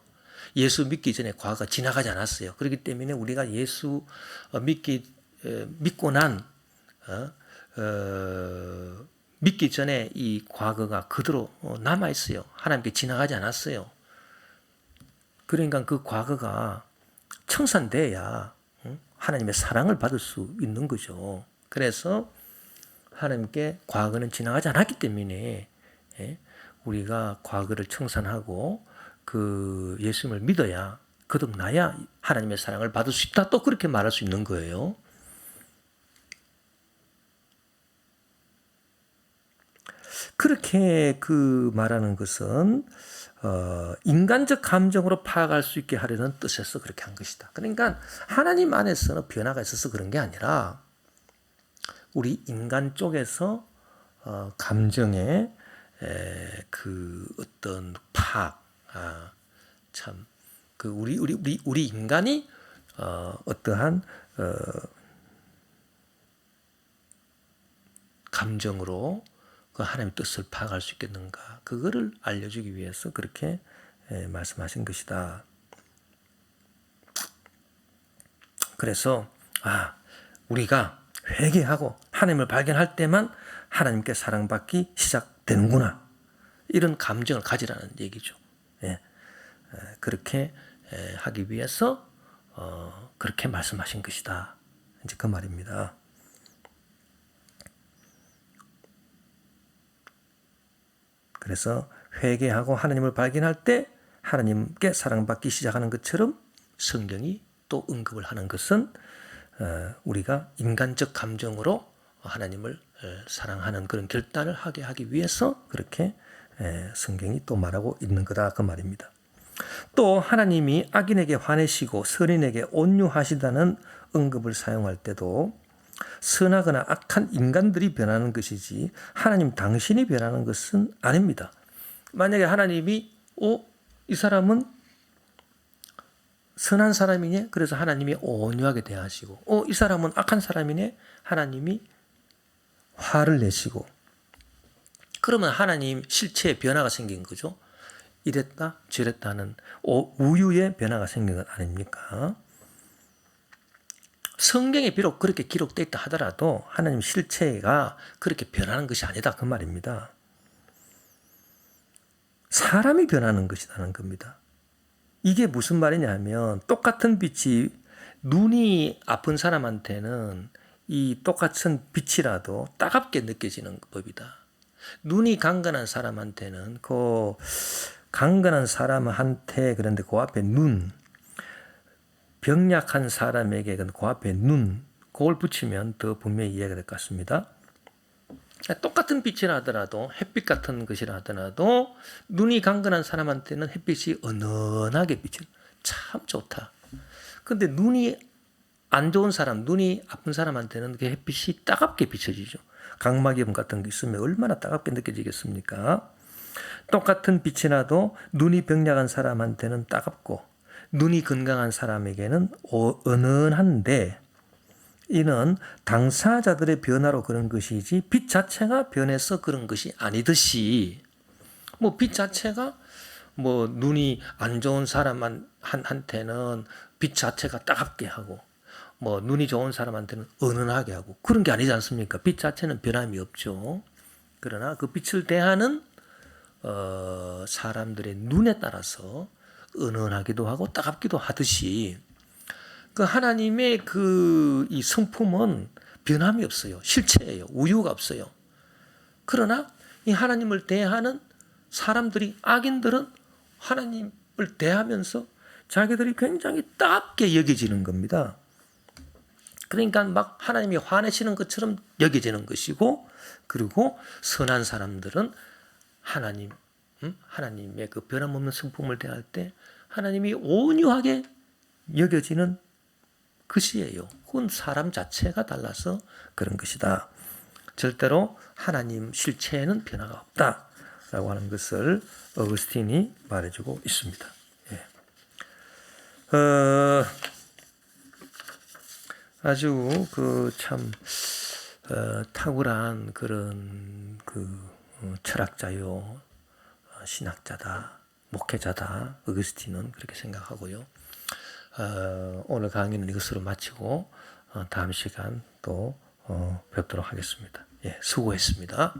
예수 믿기 전에 과거가 지나가지 않았어요. 그렇기 때문에 우리가 예수 믿고 난 믿기 전에 이 과거가 그대로 남아 있어요. 하나님께 지나가지 않았어요. 그러니까 그 과거가 청산돼야 하나님의 사랑을 받을 수 있는 거죠. 그래서 하나님께 과거는 지나가지 않았기 때문에 우리가 과거를 청산하고 그 예수님을 믿어야 거듭나야 하나님의 사랑을 받을 수 있다. 또 그렇게 말할 수 있는 거예요. 그렇게 그 말하는 것은 인간적 감정으로 파악할 수 있게 하려는 뜻에서 그렇게 한 것이다. 그러니까 하나님 안에서는 변화가 있어서 그런 게 아니라 우리 인간 쪽에서 감정의 그 어떤 파악, 참 그 우리 인간이 어떠한 감정으로 그 하나님의 뜻을 파악할 수 있겠는가, 그거를 알려주기 위해서 그렇게 말씀하신 것이다. 그래서 우리가 회개하고 하나님을 발견할 때만 하나님께 사랑받기 시작되는구나, 이런 감정을 가지라는 얘기죠. 그렇게 하기 위해서 그렇게 말씀하신 것이다, 이제 그 말입니다. 그래서 회개하고 하나님을 발견할 때 하나님께 사랑받기 시작하는 것처럼 성경이 또 언급을 하는 것은 우리가 인간적 감정으로 하나님을 사랑하는 그런 결단을 하게 하기 위해서 그렇게 성경이 또 말하고 있는 거다, 그 말입니다. 또 하나님이 악인에게 화내시고 선인에게 온유하시다는 언급을 사용할 때도 선하거나 악한 인간들이 변하는 것이지 하나님 당신이 변하는 것은 아닙니다. 만약에 하나님이 이 사람은 선한 사람이네, 그래서 하나님이 온유하게 대하시고 이 사람은 악한 사람이네, 하나님이 화를 내시고, 그러면 하나님 실체에 변화가 생긴 거죠. 이랬다 저랬다 하는 우유의 변화가 생긴 것 아닙니까? 성경에 비록 그렇게 기록되어 있다 하더라도 하나님 실체가 그렇게 변하는 것이 아니다, 그 말입니다. 사람이 변하는 것이라는 겁니다. 이게 무슨 말이냐 하면, 똑같은 빛이 눈이 아픈 사람한테는 이 똑같은 빛이라도 따갑게 느껴지는 법이다. 눈이 강건한 사람한테는 그 강건한 사람한테, 그런데 그 앞에 눈, 병약한 사람에게 그 앞에 눈, 그걸 붙이면 더 분명히 이해가 될 것 같습니다. 똑같은 빛이라 하더라도, 햇빛 같은 것이라 하더라도 눈이 강건한 사람한테는 햇빛이 은은하게 비치는, 참 좋다. 근데 눈이 안 좋은 사람, 눈이 아픈 사람한테는 그 햇빛이 따갑게 비춰지죠. 각막염 같은 게 있으면 얼마나 따갑게 느껴지겠습니까? 똑같은 빛이라도 눈이 병약한 사람한테는 따갑고 눈이 건강한 사람에게는 은은한데, 이는 당사자들의 변화로 그런 것이지 빛 자체가 변해서 그런 것이 아니듯이, 빛 자체가 눈이 안 좋은 사람한테는 빛 자체가 따갑게 하고 눈이 좋은 사람한테는 은은하게 하고 그런 게 아니지 않습니까? 빛 자체는 변함이 없죠. 그러나 그 빛을 대하는 사람들의 눈에 따라서 은은하기도 하고 따갑기도 하듯이, 그 하나님의 이 성품은 변함이 없어요. 실체예요. 우유가 없어요. 그러나 이 하나님을 대하는 사람들이, 악인들은 하나님을 대하면서 자기들이 굉장히 따갑게 여겨지는 겁니다. 그러니까 막 하나님이 화내시는 것처럼 여겨지는 것이고, 그리고 선한 사람들은 하나님의 그 변함없는 성품을 대할 때 하나님이 온유하게 여겨지는 것이에요. 그건 사람 자체가 달라서 그런 것이다. 절대로 하나님 실체에는 변화가 없다라고 하는 것을 어거스틴이 말해주고 있습니다. 아주 참 탁월한 그런 철학자요, 신학자다, 목회자다, 어거스틴은 그렇게 생각하고요. 오늘 강의는 이것으로 마치고 다음 시간 또 뵙도록 하겠습니다. 수고했습니다.